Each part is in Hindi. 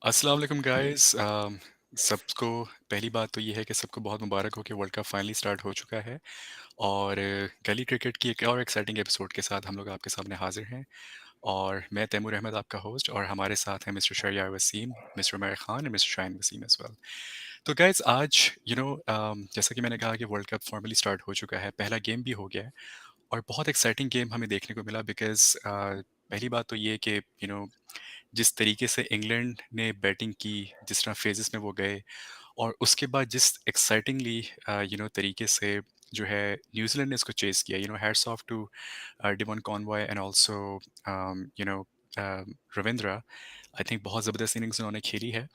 अस्सलाम वालेकुम गाइस। सबको पहली बात तो ये है कि सबको बहुत मुबारक हो कि वर्ल्ड कप फाइनली स्टार्ट हो चुका है। और गली क्रिकेट की एक और एक्साइटिंग एपिसोड के साथ हम लोग आपके सामने हाजिर हैं। और मैं तैमूर अहमद आपका होस्ट, और हमारे साथ हैं मिस्टर शरियार वसीम, मिस्टर उमर खान और mister Shaheen Waseem as well. तो गाइस आज जैसा कि मैंने कहा कि वर्ल्ड कप फॉर्मली स्टार्ट हो चुका है, पहला गेम भी हो गया है। और बहुत एक्साइटिंग गेम हमें देखने को मिला बिकॉज पहली बात तो ये कि जिस तरीके से इंग्लैंड ने बैटिंग की, जिस तरह फेजेस में वो गए, और उसके बाद जिस एक्साइटिंगली तरीके से जो है न्यूजीलैंड ने इसको चेस किया। Hats off to Devon Conway and also Ravindra. I think बहुत ज़बरदस्त इनिंग्स उन्होंने खेली है।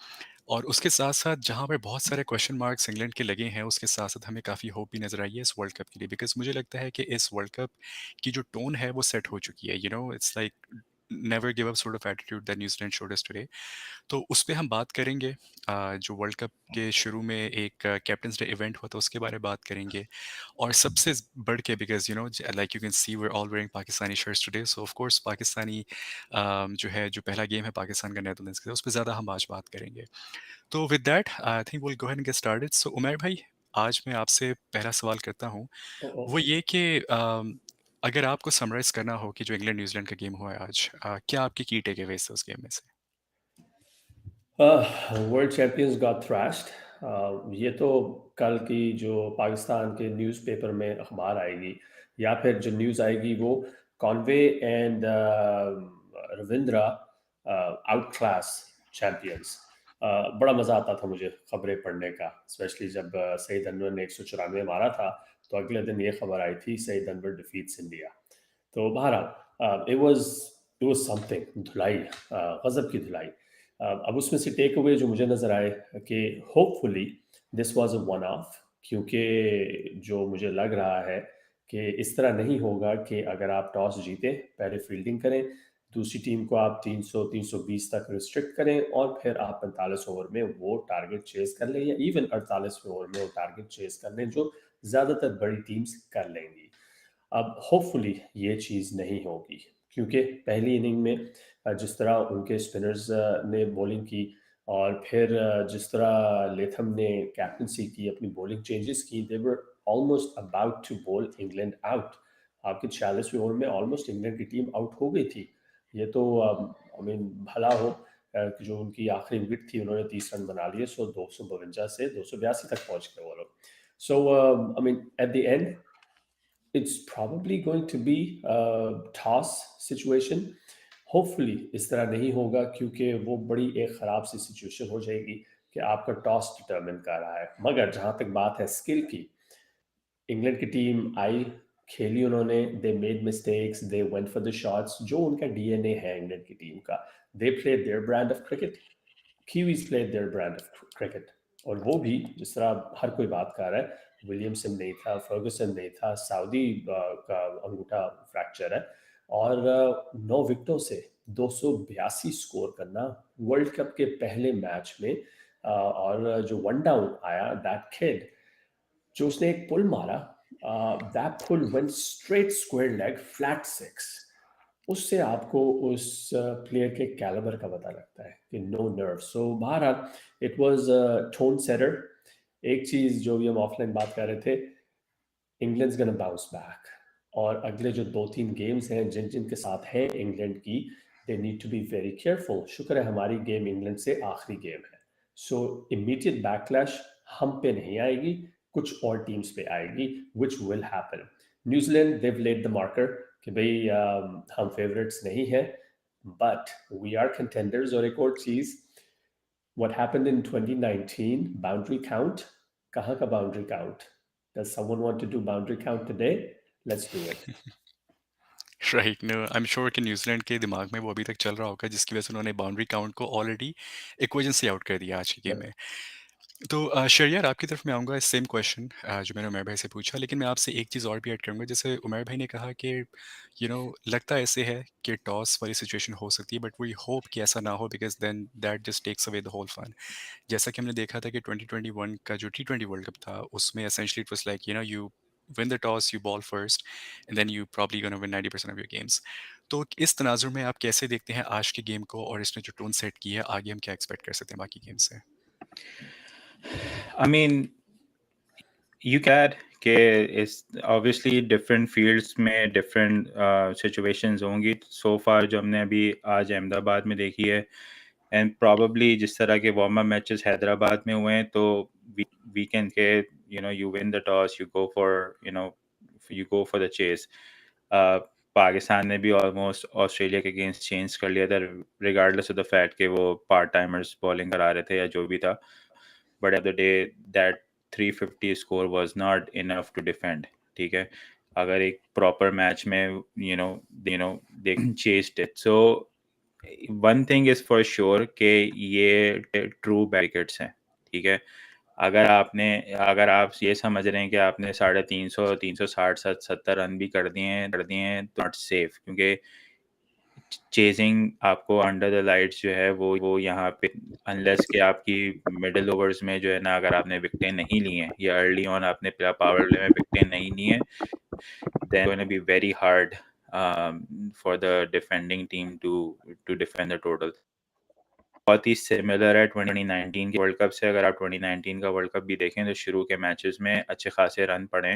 और उसके साथ साथ जहाँ पे बहुत सारे क्वेश्चन मार्क्स इंग्लैंड के लगे हैं, उसके साथ साथ हमें काफ़ी होप भी नज़र आई है इस वर्ल्ड कप के लिए। बिकॉज मुझे लगता है कि इस वर्ल्ड कप की जो टोन है वो सेट हो चुकी है। It's like never give up sort of attitude that New Zealand showed us today. तो उस पे हम बात करेंगे। जो वर्ल्ड कप के शुरू में एक कैप्टन्स डे इवेंट हुआ था उसके बारे में बात करेंगे। और सबसे बढ़ के because like you can see we are all wearing Pakistani shirts today, so of course Pakistani जो पहला गेम है पाकिस्तान का नेदरलैंड्स के साथ, उस पर ज़्यादा हम आज बात करेंगे। तो with that I think will go ahead and get started. So Umar भाई, आज मैं आपसे पहला सवाल करता हूँ। ओ वो ये कि अगर आपको समराइज करना हो कि जो इंग्लैंड न्यूजीलैंड का गेम हुआ है आज, क्या आपकी की टेक अवेज थे उस गेम में से? World champions got thrashed. ये तो कल की जो पाकिस्तान के न्यूज़पेपर में अखबार आएगी या फिर जो न्यूज़ आएगी वो Conway and Ravindra out class champions. बड़ा मज़ा आता था मुझे खबरें पढ़ने का, स्पेशली जब सईद अनवर ने 194 मारा था। तो अगले दिन ये खबर आई थी, सईद अनवर डिफीट्स इंडिया। तो बहरहाल इट वाज समथिंग, धुलाई, गजब की धुलाई। अब उसमें से टेक अवे जो मुझे नज़र आए कि hopefully this was a one of, क्योंकि जो मुझे लग रहा है कि इस तरह नहीं होगा कि अगर आप टॉस जीते पहले फील्डिंग करें, दूसरी टीम को आप 300 320 तक रिस्ट्रिक्ट करें और फिर आप 45 ओवर में वो टारगेट चेज कर लें, या इवन 48वें ओवर में वो टारगेट चेज कर लें जो ज़्यादातर बड़ी टीम्स कर लेंगी। अब होपफुली ये चीज़ नहीं होगी, क्योंकि पहली इनिंग में जिस तरह उनके स्पिनर्स ने बॉलिंग की, और फिर जिस तरह लेथम ने कैप्टनसी की, अपनी बॉलिंग चेंजेस की, they were almost about to bowl England out. आपके 46वें ओवर में ऑलमोस्ट इंग्लैंड की टीम आउट हो गई थी। ये तो आई मीन भला हो कि जो उनकी आखिरी विकेट थी उन्होंने 30 रन बना लिए, सो 252 से 282 तक पहुंच गए वो लोग। So I mean at the end it's probably going to be a toss situation. Hopefully इस तरह नहीं होगा, क्योंकि वो बड़ी एक ख़राब सी सिचुएशन हो जाएगी कि आपका टॉस डिटरमिन कर रहा है। मगर जहाँ तक बात है स्किल की, इंग्लैंड की टीम आई, खेली उन्होंने, they made mistakes, they went for the shots, जो उनका डीएनए है इंग्लैंड की टीम का। They play their brand of cricket, Kiwis played their brand of cricket। और वो भी जिस तरह हर कोई बात कर रहा है, विलियमसन नहीं था, फर्गुसन नहीं था, सऊदी का अंगूठा फ्रैक्चर है, और 9 विकेटों से 282 स्कोर करना वर्ल्ड कप के पहले मैच में। और जो वन डाउन आया, दैट किड जो उसने एक पुल मारा, that pull went straight square leg flat six. उससे आपको उस प्लेयर के कैलिबर का पता लगता है कि नो नर्व। सो बहरहाल इट वाज टोन सेटर। एक चीज जो भी हम ऑफलाइन बात कर रहे थे, इंग्लैंड्स गोना बाउंस बैक। और अगले जो 2-3 गेम्स हैं जिन जिन के साथ हैं इंग्लैंड की, they need to be very careful. शुक्र है हमारी गेम इंग्लैंड से आखिरी गेम है, सो इमीडिएट बैकलैश हम पे नहीं आएगी, कुछ और टीम्स पे आएगी, which will happen. New Zealand they've laid the marker कि भाई हम फेवरेट्स नहीं हैं, बट वी आर कंटेंडर्स। और एक और चीज, what happened in 2019 boundary count, kahan ka boundary count? Does someone want to do boundary count today? Let's do it. Right, no I am sure कि न्यूजीलैंड के दिमाग में वो अभी तक चल रहा होगा, जिसकी वजह से उन्होंने बाउंड्री काउंट को ऑलरेडी इक्वेशन से आउट कर दिया आज की गेम में। तो शरियार, आपकी तरफ मैं आऊँगा सेम क्वेश्चन जो मैंने उमर भाई से पूछा, लेकिन मैं आपसे एक चीज़ और भी ऐड करूँगा। जैसे उमर भाई ने कहा कि लगता ऐसे है कि टॉस वाली सिचुएशन हो सकती है, बट वी होप कि ऐसा ना हो because then that just takes away the whole fun. जैसा कि हमने देखा था कि 2021 का जो T20 वर्ल्ड कप था, उसमें essentially it was like win the toss, you ball first, and then you probably gonna win 90% of your games. तो इस तनाजुर में आप कैसे देखते हैं आज के गेम को, और इसने जो टोन सेट की है, आगे हम क्या एक्सपेक्ट कर सकते हैं बाकी गेम से? I mean, you that कि इस ऑब्वियसली डिफरेंट फील्ड्स में डिफरेंट सिचुएशंस होंगी. सो फार जो हमने अभी आज अहमदाबाद में देखी है, एंड प्रॉबली जिस तरह के वार्म अप मैचेस हैदराबाद में हुए हैं, तो वीकेंड के you win the toss, you go for the chase. Pakistan ने भी ऑलमोस्ट ऑस्ट्रेलिया के अगेंस्ट चेंज कर लिया था, रिगार्डलेस ऑफ द फैक्ट कि वो पार्ट टाइमर्स बॉलिंग करा रहे थे या जो भी था. But at the day that 350 score was not enough to defend. ठीक है, अगर एक प्रॉपर मैच में they chased it. So one thing is for sure कि ये ट्रू विकेट्स हैं. ठीक है, अगर आप ये समझ रहे हैं कि आपने 350 360 70 रन भी कर दिए हैं तो नॉट सेफ, क्योंकि चेजिंग आपको अंडर द लाइट्स जो है वो यहाँ पे, अनलेस कि आपकी मिडिल ओवर्स में जो है ना, अगर आपने विकेटें नहीं ली हैं या अर्ली ऑन आपने पावर प्ले में विकेटें नहीं ली हैं, then going to be very hard for the defending team to defend the total. बहुत ही सिमिलर है 2019 के वर्ल्ड कप से. अगर आप 2019 का वर्ल्ड कप भी देखें तो शुरू के मैचेस में अच्छे खासे रन पड़े.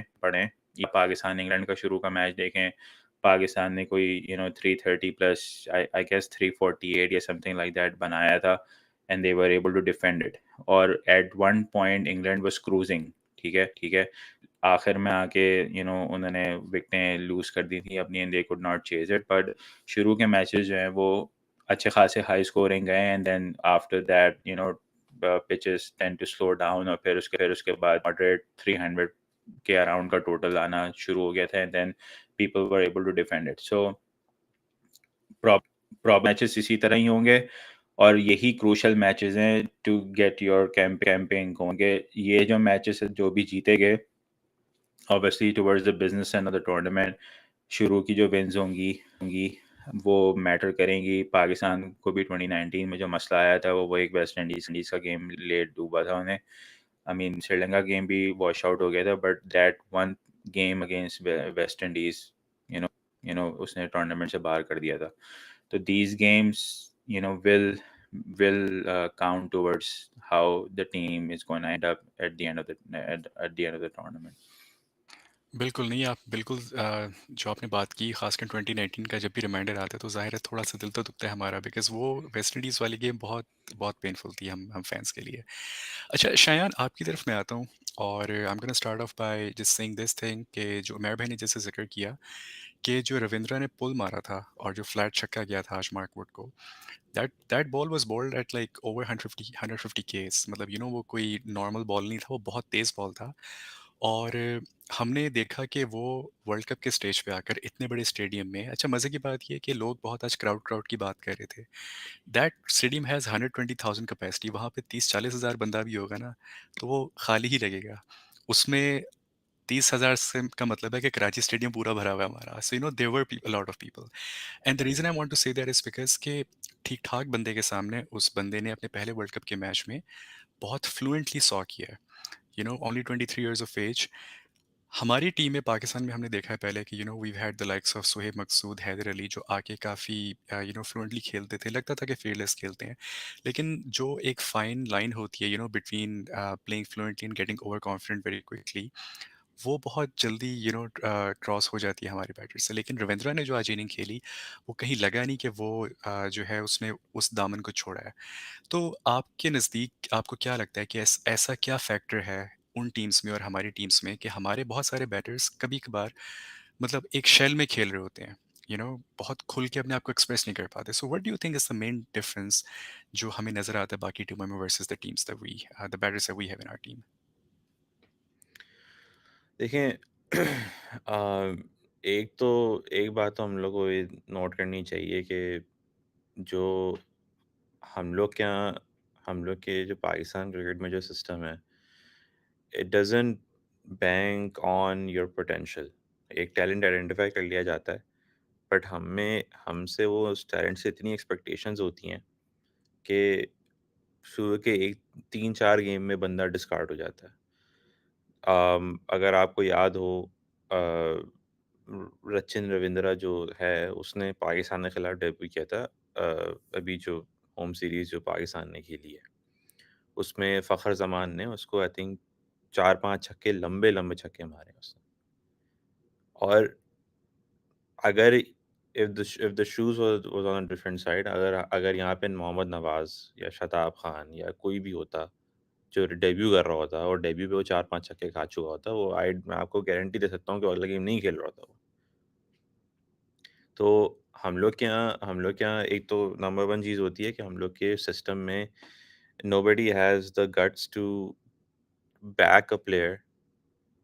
ये पाकिस्तान इंग्लैंड का शुरू का मैच देखें, पाकिस्तान ने कोई 330 प्लस, आई गेस 348 या समथिंग लाइक दैट बनाया था, and they were able to defend it. और at one point England was cruising. ठीक है, आखिर में आके उन्होंने विकेटें लूज कर दी थी अपनी, and they could not chase it. But शुरू के मैचेस जो हैं वो अच्छे खासे हाई स्कोरिंग गए, and then after that pitches tend to slow down, और फिर उसके बाद मॉडरेट 300 के अराउंड का टोटल आना शुरू हो गया था, and then people were able to defend it. So problem matches इसी तरह ही होंगे, और यही क्रूशल मैचेस हैं टू गेट योर कैंपेन होंगे. ये जो मैचेस जो भी जीते गए, obviously towards the business end of the tournament, शुरू की जो विन्स होंगी वो मैटर करेंगी. पाकिस्तान को भी 2019 में जो मसला आया था, वो एक वेस्ट इंडीज़ का गेम लेट डूबा था उन्हें. आई मीन श्रीलंका गेम भी वॉश आउट हो गया था, but that one game against West Indies उसने टूर्नामेंट से बाहर कर दिया था. तो these games will count towards how the team is going to end up at the end of the tournament. बिल्कुल नहीं, आप बिल्कुल जो आपने बात की, खासकर 2019 का जब भी रिमाइंडर आता है तो ज़ाहिर है थोड़ा सा दिल तो दुखता है हमारा, बिकॉज़ वो वेस्ट इंडीज़ वाली गेम बहुत बहुत पेनफुल थी हम फैंस के लिए. अच्छा शायान, आपकी तरफ मैं आता हूँ, और आई am gonna start of by just saying this thing कि जो उमर भाई ने जैसे ज़िक्र किया कि जो रविंद्रा ने पुल मारा था और जो फ्लैट छक्का गया था आज मार्क वुड को, that ball was bowled at like over 150 ks. मतलब वो कोई नॉर्मल बॉल नहीं था, वो बहुत तेज़ बॉल था. और हमने देखा कि वो वर्ल्ड कप के स्टेज पे आकर इतने बड़े स्टेडियम में, अच्छा मज़े की बात ये है कि लोग बहुत आज क्राउड की बात कर रहे थे. That stadium has 120,000 capacity. वहाँ पे 30-40 हज़ार बंदा भी होगा ना, तो वो खाली ही लगेगा. उसमें 30,000 से का मतलब है कि कराची स्टेडियम पूरा भरा हुआ है हमारा. So there were lot of people. And the reason I want to say that is because के ठीक ठाक बंदे के सामने उस बंदे ने अपने पहले वर्ल्ड कप के मैच में बहुत फ्लुएंटली सॉ किया है. Only 23 years of age. हमारी टीम में पाकिस्तान में हमने देखा है पहले कि we've had the likes of Sohaib Maqsood, Haider Ali, जो आके काफ़ी फ्लुएंटली खेलते थे, लगता था कि फेयरलेस खेलते हैं. लेकिन जो एक फाइन लाइन होती है between playing fluently and getting over confident very quickly, वो बहुत जल्दी क्रॉस हो जाती है हमारे बैटर से. लेकिन रविंद्रा ने जो आज इनिंग खेली, वो कहीं लगा नहीं कि वो जो है उसने उस दामन को छोड़ा है. तो आपके नज़दीक आपको क्या लगता है कि ऐसा क्या फैक्टर है उन टीम्स में और हमारी टीम्स में कि हमारे बहुत सारे बैटर्स कभी कभार मतलब एक शेल में खेल रहे होते हैं, बहुत खुल के अपने आप को एक्सप्रेस नहीं कर पाते. So what do you think is the main difference जो हमें नजर आता है बाकी टीमों में versus the teams that we the batters that we have in our team? देखें, एक बात तो हम लोग को ये नोट करनी चाहिए कि जो हम लोग के यहाँ हम लोग के जो पाकिस्तान क्रिकेट में जो सिस्टम है, it doesn't bank on your potential. एक टैलेंट आइडेंटिफाई कर लिया जाता है, बट हमसे वो उस टैलेंट से इतनी एक्सपेक्टेशंस होती हैं कि शुरू के 3-4 गेम में बंदा डिस्कार्ड हो जाता है. अगर आपको याद हो रचिन रविंद्रा जो है उसने पाकिस्तान के खिलाफ डेब्यू किया था। अभी जो होम सीरीज़ जो पाकिस्तान ने खेली है, उसमें फ़खर ज़मान ने उसको आई थिंक 4-5 छक्के लंबे-लंबे छक्के मारे उसने। और अगर if the shoes was on a different side, अगर अगर यहाँ पे मोहम्मद नवाज़ या शादाब खान या कोई भी होता जो डेब्यू कर रहा होता और डेब्यू पे वो 4-5 छक्के खा चुका होता, वो मैं आपको गारंटी दे सकता हूँ कि वो अगला गेम नहीं खेल रहा होता वो। तो हम लोग के यहाँ एक तो नंबर 1 चीज़ होती है कि हम लोग के सिस्टम में nobody has the guts to back a player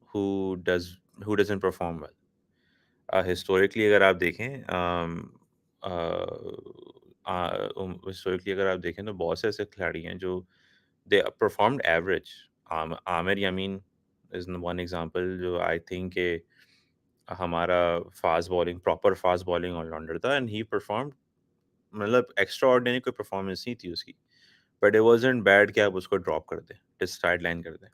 who does who doesn't perform well. Historically अगर आप देखें हिस्टोरिकली अगर आप देखें तो बहुत से ऐसे खिलाड़ी हैं जो they performed average. Aamer Yamin is one example जो आई थिंक के हमारा प्रॉपर फ़ास्ट बॉलिंग ऑलराउंडर था एंड ही परफॉर्म्ड, मतलब एक्स्ट्रा ऑर्डिनरी कोई परफॉर्मेंस नहीं थी उसकी, बट इट वाज़न्ट बैड कि आप उसको ड्रॉप कर दें, जस्ट साइड लाइन कर दें।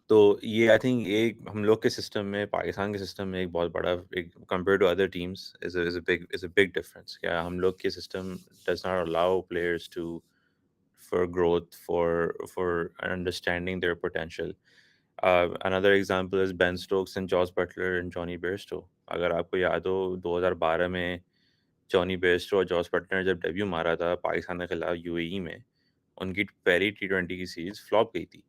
तो ये आई थिंक एक हम लोग के सिस्टम में, पाकिस्तान के सिस्टम में एक बहुत बड़ा एक compare to other teams is a big difference. क्या हम लोग के system does not allow players to for growth, for understanding their potential. Another example is Ben Stokes and Josh Butler and Johnny Bairstow. अगर आपको याद हो 2012 में जॉनी बेयरस्टो और जॉस बटलर ने जब डेब्यू मारा था पाकिस्तान के खिलाफ यूएई में, उनकी पहली टी20 की सीरीज फ्लॉप गई थी।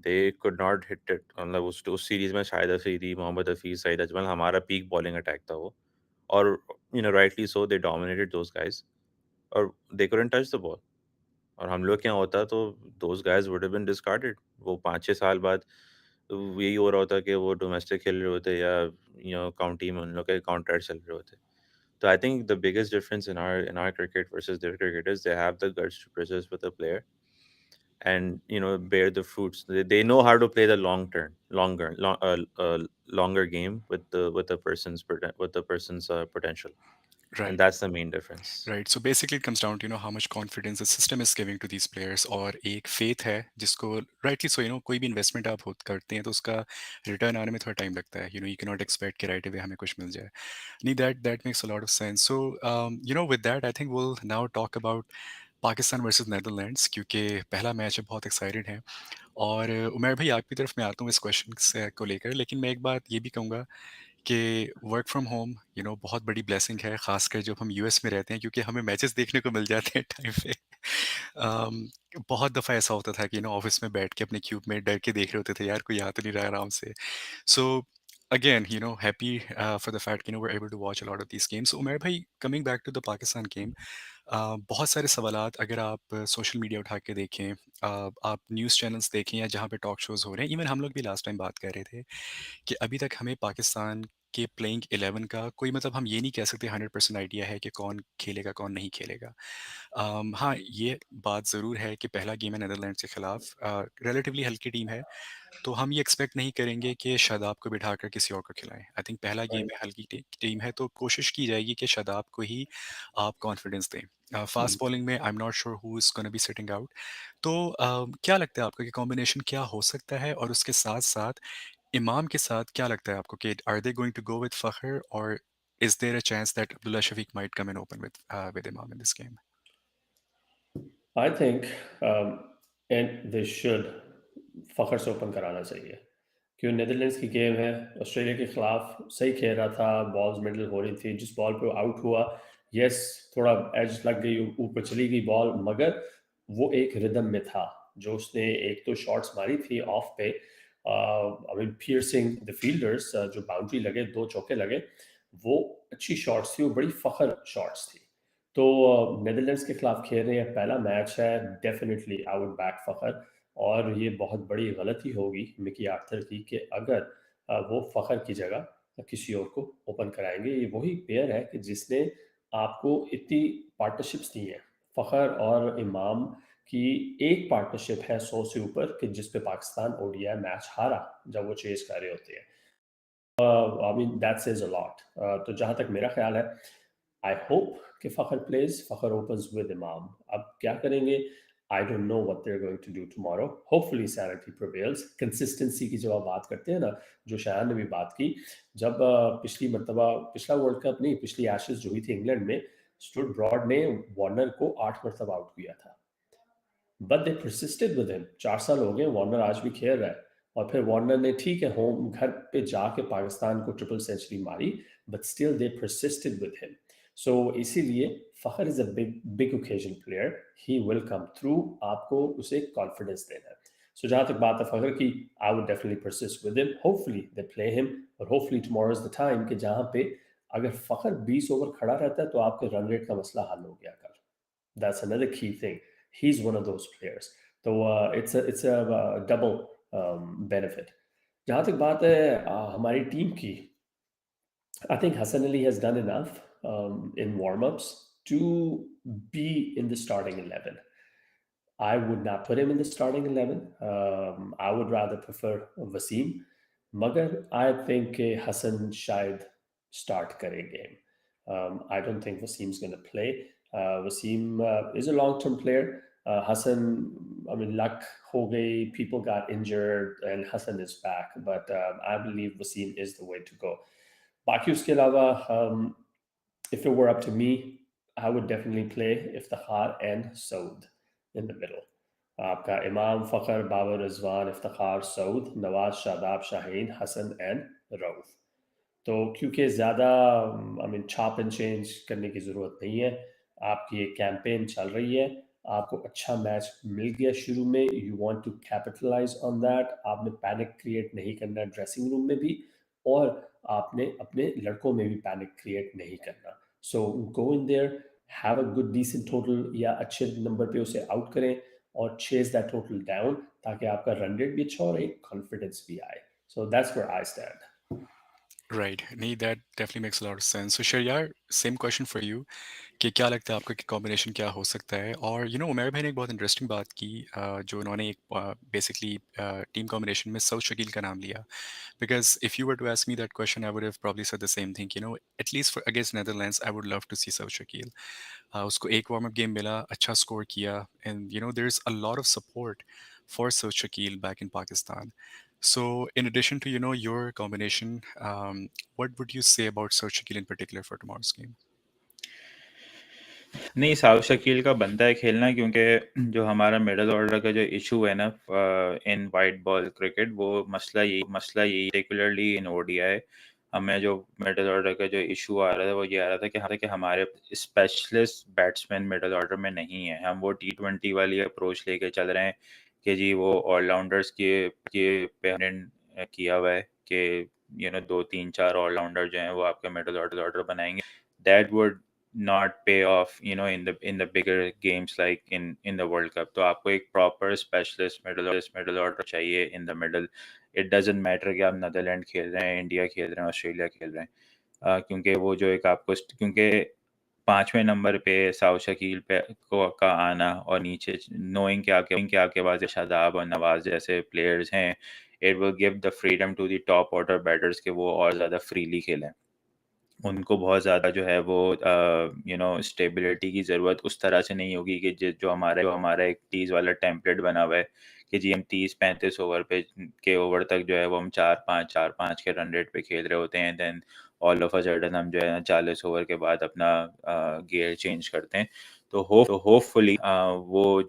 दे कुड नॉट हिट इट, मतलब उस सीरीज में शाहिद अफरीदी, मोहम्मद हफीज, सईद अजमल, हमारा पीक बॉलिंग अटैक था वो। और rightly so they dominated those guys और they couldn't touch the ball. और हम लोग के यहाँ होता तो those guys would have been discarded. वो 5-6 साल बाद यही हो रहा होता कि वो डोमेस्टिक खेल रहे होते या काउंटी में उन लोग के कॉन्ट्रैक्ट चल रहे होते। So I think the biggest difference in our cricket versus their cricket is they have the guts to persist with a player and bear the fruits. They know how to play the longer game with the person's potential, and right, that's the main difference. Right. So basically it comes down to how much confidence the system is giving to these players, और एक फेथ है जिसको राइटली सो कोई भी इन्वेस्टमेंट आप करते हैं तो उसका रिटर्न आने में थोड़ा टाइम लगता है। यू कैन नॉट एक्सपेक्ट कि राइट अवे हमें कुछ मिल जाए। नहीं, that makes a lot of sense. So with that I think will now talk about Pakistan versus Netherlands, क्योंकि पहला मैच है, बहुत एक्साइटेड है। और उमर भाई आपकी तरफ मैं आता हूँ इस क्वेश्चन से को लेकर, लेकिन मैं एक बात ये भी कहूँगा कि वर्क फ्रॉम होम बहुत बड़ी ब्लेसिंग है, खासकर जब हम यूएस में रहते हैं, क्योंकि हमें मैचेस देखने को मिल जाते हैं टाइम पे। अम, बहुत दफ़ा ऐसा होता था कि ऑफिस में बैठ के अपने क्यूब में डर के देख रहे होते थे, यार कोई आ तो नहीं रहा आराम से। सो again, happy for the fact we're able to watch a lot of these games. So Umair bhai, coming back to the Pakistan game, बहुत सारे सवालात अगर आप सोशल मीडिया उठा के देखें, आप न्यूज़ चैनल्स देखें या जहाँ पे टॉक शोज़ हो रहे हैं, इवन हम लोग भी लास्ट टाइम बात कर रहे थे कि अभी तक हमें पाकिस्तान के प्लेइंग 11 का कोई, मतलब हम ये नहीं कह सकते 100% आइडिया है कि कौन खेलेगा कौन नहीं खेलेगा। हाँ, ये बात ज़रूर है कि पहला गेम है नेदरलैंड्स के खिलाफ, रिलेटिवली हल्की टीम है, तो हम ये एक्सपेक्ट नहीं करेंगे कि शादाब को बिठाकर किसी और को खिलाएं। आई थिंक पहला गेम राइट। है, हल्की टीम है, तो कोशिश की जाएगी कि शादाब को ही आप कॉन्फिडेंस दें। फास्ट बॉलिंग में I am not sure who is gonna be sitting out. तो क्या लगता है आपको कि कॉम्बिनेशन क्या हो सकता है, और उसके साथ साथ इमाम के साथ क्या लगता है आपको कि are they going to go with Fakhar, और is there a chance that Abdullah Shafique might come in open with Imam in this game? I think and they should Fakhar से ओपन कराना चाहिए, क्यों नीदरलैंड्स की गेम है, ऑस्ट्रेलिया के खिलाफ सही खेल रहा था, बॉल्स मिडल हो रही थी, जिस बॉल पे वो आउट हुआ, यस थोड़ा एज लग गई, ऊपर चली गई बॉल, मगर वो एक रिदम में था। जो उसने एक तो शॉट्स मारी थी ऑफ पे, I mean piercing the fielders, जो बाउंड्री लगे, 2 चौके लगे, वो अच्छी शॉट्स थी, वो बड़ी फ़खर शॉट्स थी। तो नीदरलैंड्स के खिलाफ खेल रहे हैं, पहला मैच है, definitely I would back Fakhar. और ये बहुत बड़ी गलती होगी मिकी आर्थर की कि अगर वो फ़खर की जगह किसी और को ओपन कराएंगे। ये वही प्लेयर है कि जिसने आपको इतनी पार्टनरशिप्स दी हैं। फ़खर और इमाम की एक पार्टनरशिप है 100 से ऊपर, कि जिस पे पाकिस्तान ओडीआई मैच हारा जब वो चेज़ कर रहे होते हैं। I mean that says a lot. तो जहाँ तक मेरा ख्याल है, आई होप कि Fakhar plays, Fakhar opens with Imam. अब क्या करेंगे, I don't know what they're going to do tomorrow. Hopefully sanity prevails. Consistency की जब आप बात करते हैं ना, जो शायान ने भी बात की, जब पिछली मर्तबा पिछला वर्ल्ड कप नहीं, पिछली एशेज जो हुई थी इंग्लैंड में, स्टुअर्ट ब्रॉड ने वार्नर को 8 मरतबा आउट किया था, but they persisted with him. 4 साल हो गए, वार्नर आज भी खेल रहा है, और फिर वार्नर ने ठीक है होम घर पे जाके पाकिस्तान को ट्रिपल सेंचुरी मारी, but still they persisted with him. So इसीलिए Fakhar is a big big occasion player, he will come through. आपको उसे कॉन्फिडेंस देना है। सो जहाँ तक बात है फ़खर की, I would definitely persist with him, hopefully they play him, और hopefully tomorrow is the time कि जहाँ पे अगर फ़खर 20 ओवर खड़ा रहता है तो आपके रन रेट का मसला हल हो गया कल। That's another key thing. He's one of those players. So it's a double benefit. जहाँ तक बात है हमारी टीम की, I think Hassan Ali has done enough in warm-ups to be in the starting 11. I would not put him in the starting 11. I would rather prefer Wasim. Magar, I think Hassan shayad start kare game. I don't think Wasim's going to play. Wasim is a long-term player. Hassan, I mean, luck ho gayi, people got injured, and Hassan is back. But I believe Wasim is the way to go. बाकी उसके अलावा if it were up to me, I would definitely play Iftikhar and Saud in the middle. आपका इमाम फ़खर, बाबर रिजवान, इफ्तिखार, सऊद, नवाज, शादाब, शाहीन, हसन एंड रऊफ। तो क्योंकि ज़्यादा आई मीन छॉप एंड चेंज करने की ज़रूरत नहीं है, आपकी एक कैंपेन चल रही है, आपको अच्छा मैच मिल गया शुरू में, you want to capitalize on that, आपने पैनिक क्रिएट नहीं करना ड्रेसिंग रूम में भी, और आपने अपने लड़कों में भी पैनिक क्रिएट नहीं करना। So go in there, have a good decent total, या अच्छे नंबर पे उसे आउट करें और चेज दैट टोटल डाउन, ताकि आपका रन रेट भी अच्छा और एक कॉन्फिडेंस भी आए। So that's where I stand. Right, नहीं, that definitely makes a lot of sense. So Shahryar, same question for you कि क्या लगता है आपको कि कॉम्बिनेशन क्या हो सकता है? और उमैर भाई ने एक बहुत इंटरेस्टिंग बात की, जो उन्होंने एक बेसिकली टीम कॉम्बिनेशन में सऊद शकील का नाम लिया। Because if you were to ask me that question, I would have probably said the same thing. At least for against Netherlands, I would love to see South Shakil. उसको एक वार्म अप गेम मिला, अच्छा स्कोर किया, and there's a lot of support for South Shakil back in Pakistan. So in addition to your combination, what would you say about South Shakil in particular for tomorrow's game? नहीं, साउथ शकील का बनता है खेलना, क्योंकि जो हमारा मिडल ऑर्डर का जो इशू है ना इन वाइट बॉल क्रिकेट, वो मसला यही पर्टिकुलरली इन ओडीआई, हमें जो मिडल ऑर्डर का जो इशू आ रहा था वो ये आ रहा था कि हमारे स्पेशलिस्ट बैट्समैन मिडल ऑर्डर में नहीं है। हम वो T20 वाली अप्रोच लेके चल रहे हैं कि जी वो ऑलराउंडर्स के पे हमने किया हुआ है कि 2 3 4 ऑलराउंडर जो हैं वो आपका मिडल ऑर्डर बनाएंगे। That would not pay off in the bigger games like in the World Cup. तो आपको एक proper specialist middle order चाहिए in the middle. It doesn't matter कि आप नीदरलैंड खेल रहे हैं, इंडिया खेल रहे हैं, ऑस्ट्रेलिया खेल रहे हैं, क्योंकि वो जो एक आपको क्योंकि 5वें नंबर पे साउथ शकील पे का आना और नीचे नोइंग कि आपके पास शादाब और नवाज जैसे प्लेयर्स हैं, it will give the freedom to the top order batters कि वो और ज़्यादा फ्रीली खेलें। उनको बहुत ज़्यादा जो है वो स्टेबिलिटी की ज़रूरत उस तरह से नहीं होगी कि जो हमारा एक 30 वाला टेम्पलेट बना हुआ है कि जी हम 30-35 ओवर के ओवर तक जो है वो हम 4-5 के रन रेट पे खेल रहे होते हैं, then all of a sudden हम जो है ना 40 ओवर के बाद अपना गियर चेंज करते हैं। तो होपफुली वो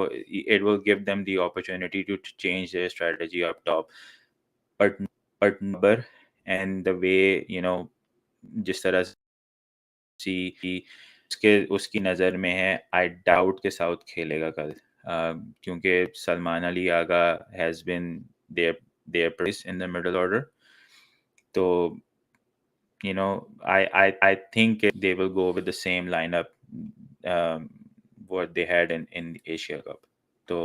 it will give them the opportunity to change their strategy up top, but number and the way जिस तरह से उसकी नज़र में है, आई डाउट के साउथ खेलेगा कल, क्योंकि Salman Ali Agha has been there place in the middle order. तो I think they will go with the same lineup what they had in the Asia Cup. So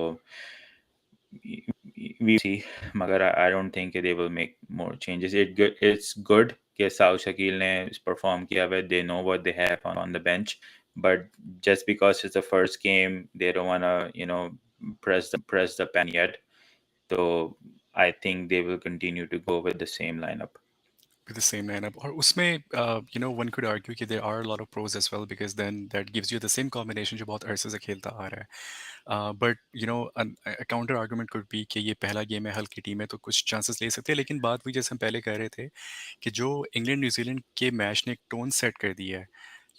we see, मगर I don't think they will make more changes. It's good कि साउथ शकील ने परफॉर्म किया हुआ, they know what they have on the bench, but just because it's the first game, they don't wanna press the pan yet. So I think they will continue to go with the same lineup. with the same lineup. और उसमें one could argue कि there are a lot of pros as well because then that gives you the same combination जो बहुत अरसे से खेलता आ रहा है. But a counter argument could be कि ये पहला गेम है, हल्की टीम है तो कुछ चांसेस ले सकते हैं, लेकिन बात हुई जैसे हम पहले कह रहे थे कि जो इंग्लैंड न्यूजीलैंड के मैच ने एक टोन सेट कर दिया है,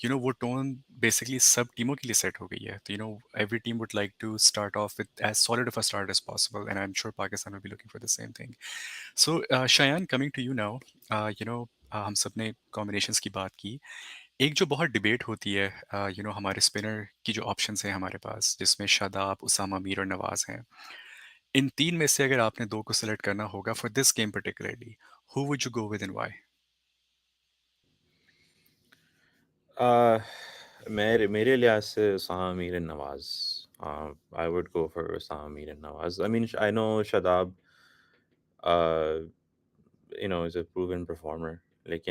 वो टोन बेसिकली सब टीमों के लिए सेट हो गई है. तो every team would like to start off with as solid of a start as possible, and I'm sure Pakistan will be looking for the same thing. So Shayan, coming to you now, हम सब ने कॉम्बिनेशंस की बात की. एक जो बहुत डिबेट होती है, हमारे स्पिनर की जो ऑप्शंस हैं हमारे पास, जिसमें शादाब, उसामा मीर और नवाज हैं. इन तीन में से अगर आपने दो को सिलेक्ट करना होगा for this game particularly, who would you go with and why? Uh, मेरे लिहाज से Usama Mir and Nawaz. I would go for Osama Mir and Nawaz. I mean, I know Shadab, uh, is a proven performer. Like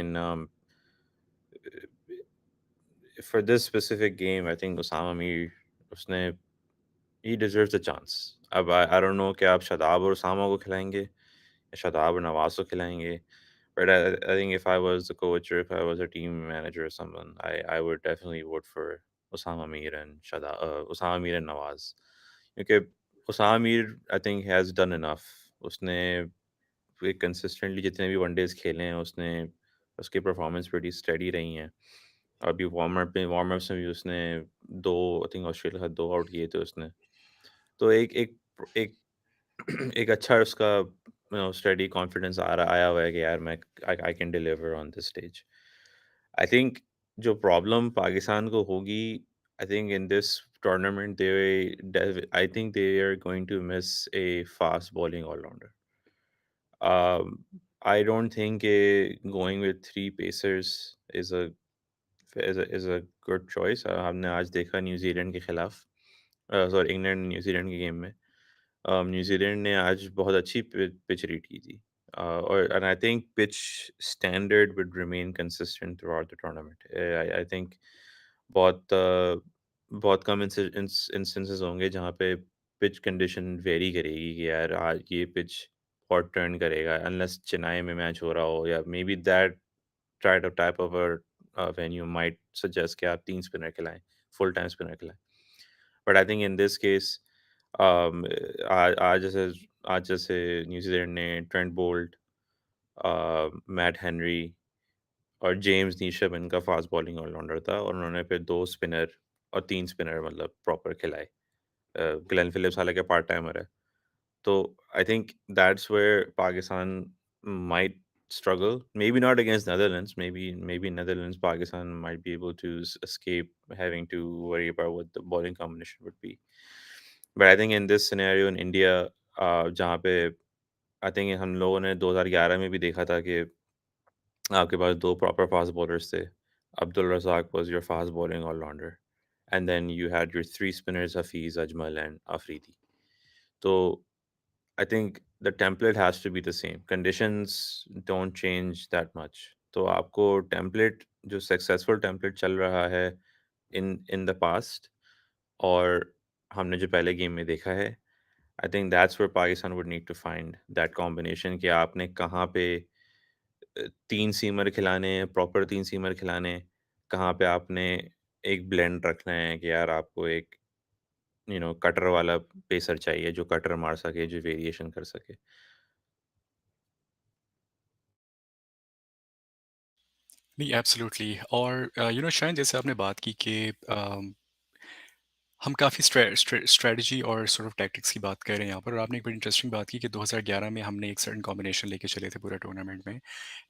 for this specific game, I think Osama Mir, उसने he deserves a chance. अब I don't know कि आप शादाब और उसामा को खिलाएंगे या शादाब और नवाज को खिलाएंगे. But I think if I was the coach or if I was a team manager or someone, I would definitely vote for Osama Mir and Osama Mir and Nawaz. Because Osama Mir, I think, has done enough. उसने consistently जितने भी वनडेज खेले हैं उसने उसकी परफॉर्मेंस बड़ी स्टेडी रही हैं. अभी वार्म अप्स में भी उसने दो, आई थिंक ऑस्ट्रेलिया का 2 आउट किए थे उसने. तो एक एक एक एक अच्छा उसका स्टडी कॉन्फिडेंस आया हुआ है कि यार मैं I can deliver on this stage. I think जो प्रॉब्लम पाकिस्तान को होगी, I think in this tournament they I think they are going to miss a fast bowling allrounder. I don't think going with 3 pacers is a good choice. हमने आज देखा न्यूजीलैंड के खिलाफ, सॉरी इंग्लैंड न्यूजीलैंड के गेम में. न्यूजीलैंड ने आज बहुत अच्छी पिच रीड की थी. और and I think pitch standard would remain consistent through out the tournament. I think बहुत बहुत कम इंस्टेंसेस होंगे जहाँ पे पिच कंडीशन वेरी करेगी कि यार आज ये पिच बहुत टर्न करेगा, अनलेस चेन्नई में मैच हो रहा हो या may be that type of venue might suggest कि आप 3 स्पिनर खिलाएं, फुल टाइम स्पिनर खिलाएं. But I think in this case आज जैसे न्यूजीलैंड ने ट्रेंट बोल्ट, मैट हेनरी और जेम्स नीशम इनका फास्ट बॉलिंग ऑलराउंडर था और उन्होंने फिर 2 स्पिनर और 3 स्पिनर मतलब प्रॉपर खिलाए. ग्लेन फिलिप्स हालांकि पार्ट टाइमर है. तो I think that's where Pakistan might struggle. Maybe not against Netherlands. Maybe Netherlands, Pakistan might be able to escape having to worry about what the bowling combination would be. But I think in this scenario in India, जहाँ पे I think हम लोगों ने 2011 में भी देखा था कि आपके पास 2 प्रॉपर फास्ट बॉलर्स थे. Abdul Razak was your fast bowling all-rounder. And then you had your 3 spinners, Hafiz, Ajmal and Afridi. So I think the template has to be the same. Conditions don't change that much. तो आपको template जो successful template चल रहा है in the past और हमने जो पहले गेम में देखा है, I think that's where Pakistan would need to find that combination कि आपने कहाँ पे 3 सीमर खिलाने हैं, प्रॉपर 3 सीमर खिलाने हैं, कहाँ पे आपने एक ब्लेंड रखना है कि यार आपको एक कटर वाला पेसर चाहिए जो कटर मार सके, जो वेरिएशन कर सके. नहीं, एब्सोल्युटली. और शायद जैसे आपने बात की कि हम काफ़ी स्ट्रेटजी और सॉर्ट ऑफ टैक्टिक्स की बात कर रहे हैं यहाँ पर, और आपने एक बड़ी इंटरेस्टिंग बात की कि 2011 में हमने एक सर्टेन कॉम्बिनेशन लेके चले थे पूरे टूर्नामेंट में,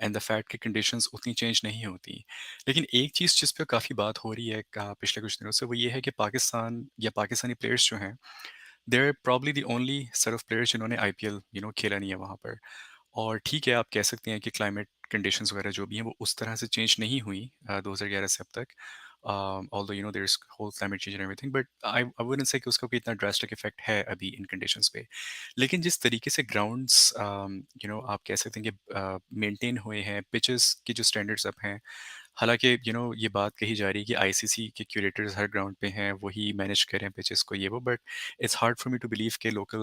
एंड द फैक्ट कि कंडीशंस उतनी चेंज नहीं होती. लेकिन एक चीज़ जिस पे काफ़ी बात हो रही है पिछले कुछ दिनों से, वो ये है कि पाकिस्तान या पाकिस्तानी प्लेयर्स जो हैं, they are probably the only set of players जिन्होंने आईपीएल खेला नहीं है वहाँ पर. और ठीक है, आप कह सकते हैं कि क्लाइमेट कंडीशंस वगैरह जो भी हैं वो उस तरह से चेंज नहीं हुई 2011 से अब तक. although there's whole climate change and everything, but I wouldn't say कि उसका कोई इतना drastic effect है अभी इन conditions पे. लेकिन जिस तरीके से grounds आप कह सकते हैं कि maintain हुए हैं, pitches की जो standards अब हैं, हालांकि ये बात कही जा रही है कि आईसीसी के क्यूरेटर्स हर ग्राउंड पे हैं, वही मैनेज करें पिचेस को ये वो, but it's hard for me to believe के लोकल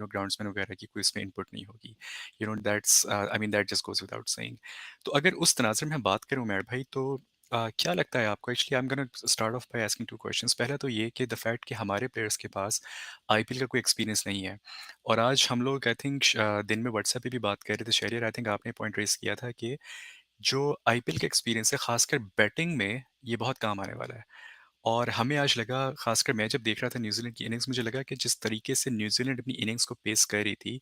ग्राउंड्समैन वगैरह की कोई इसमें इनपुट नहीं होगी. That's I mean that just goes without saying. तो अगर उस तनाज़ुर में बात करूं मेरे भाई, तो क्या लगता है आपको? Actually I am gonna start of by asking two questions. पहला तो ये कि द फैक्ट कि हमारे प्लेयर्स के पास आईपीएल का कोई एक्सपीरियंस नहीं है, और आज हम लोग आई थिंक दिन में व्हाट्सएप पे भी बात कर रहे थे, शहरियर आई थिंक आपने पॉइंट रेस किया था कि जो आईपीएल का एक्सपीरियंस है खासकर बैटिंग में ये बहुत काम आने वाला है. और हमें आज लगा, खासकर मैं जब देख रहा था न्यूजीलैंड की इनिंग्स, मुझे लगा कि जिस तरीके से न्यूजीलैंड अपनी इनिंग्स को पेस कर रही थी,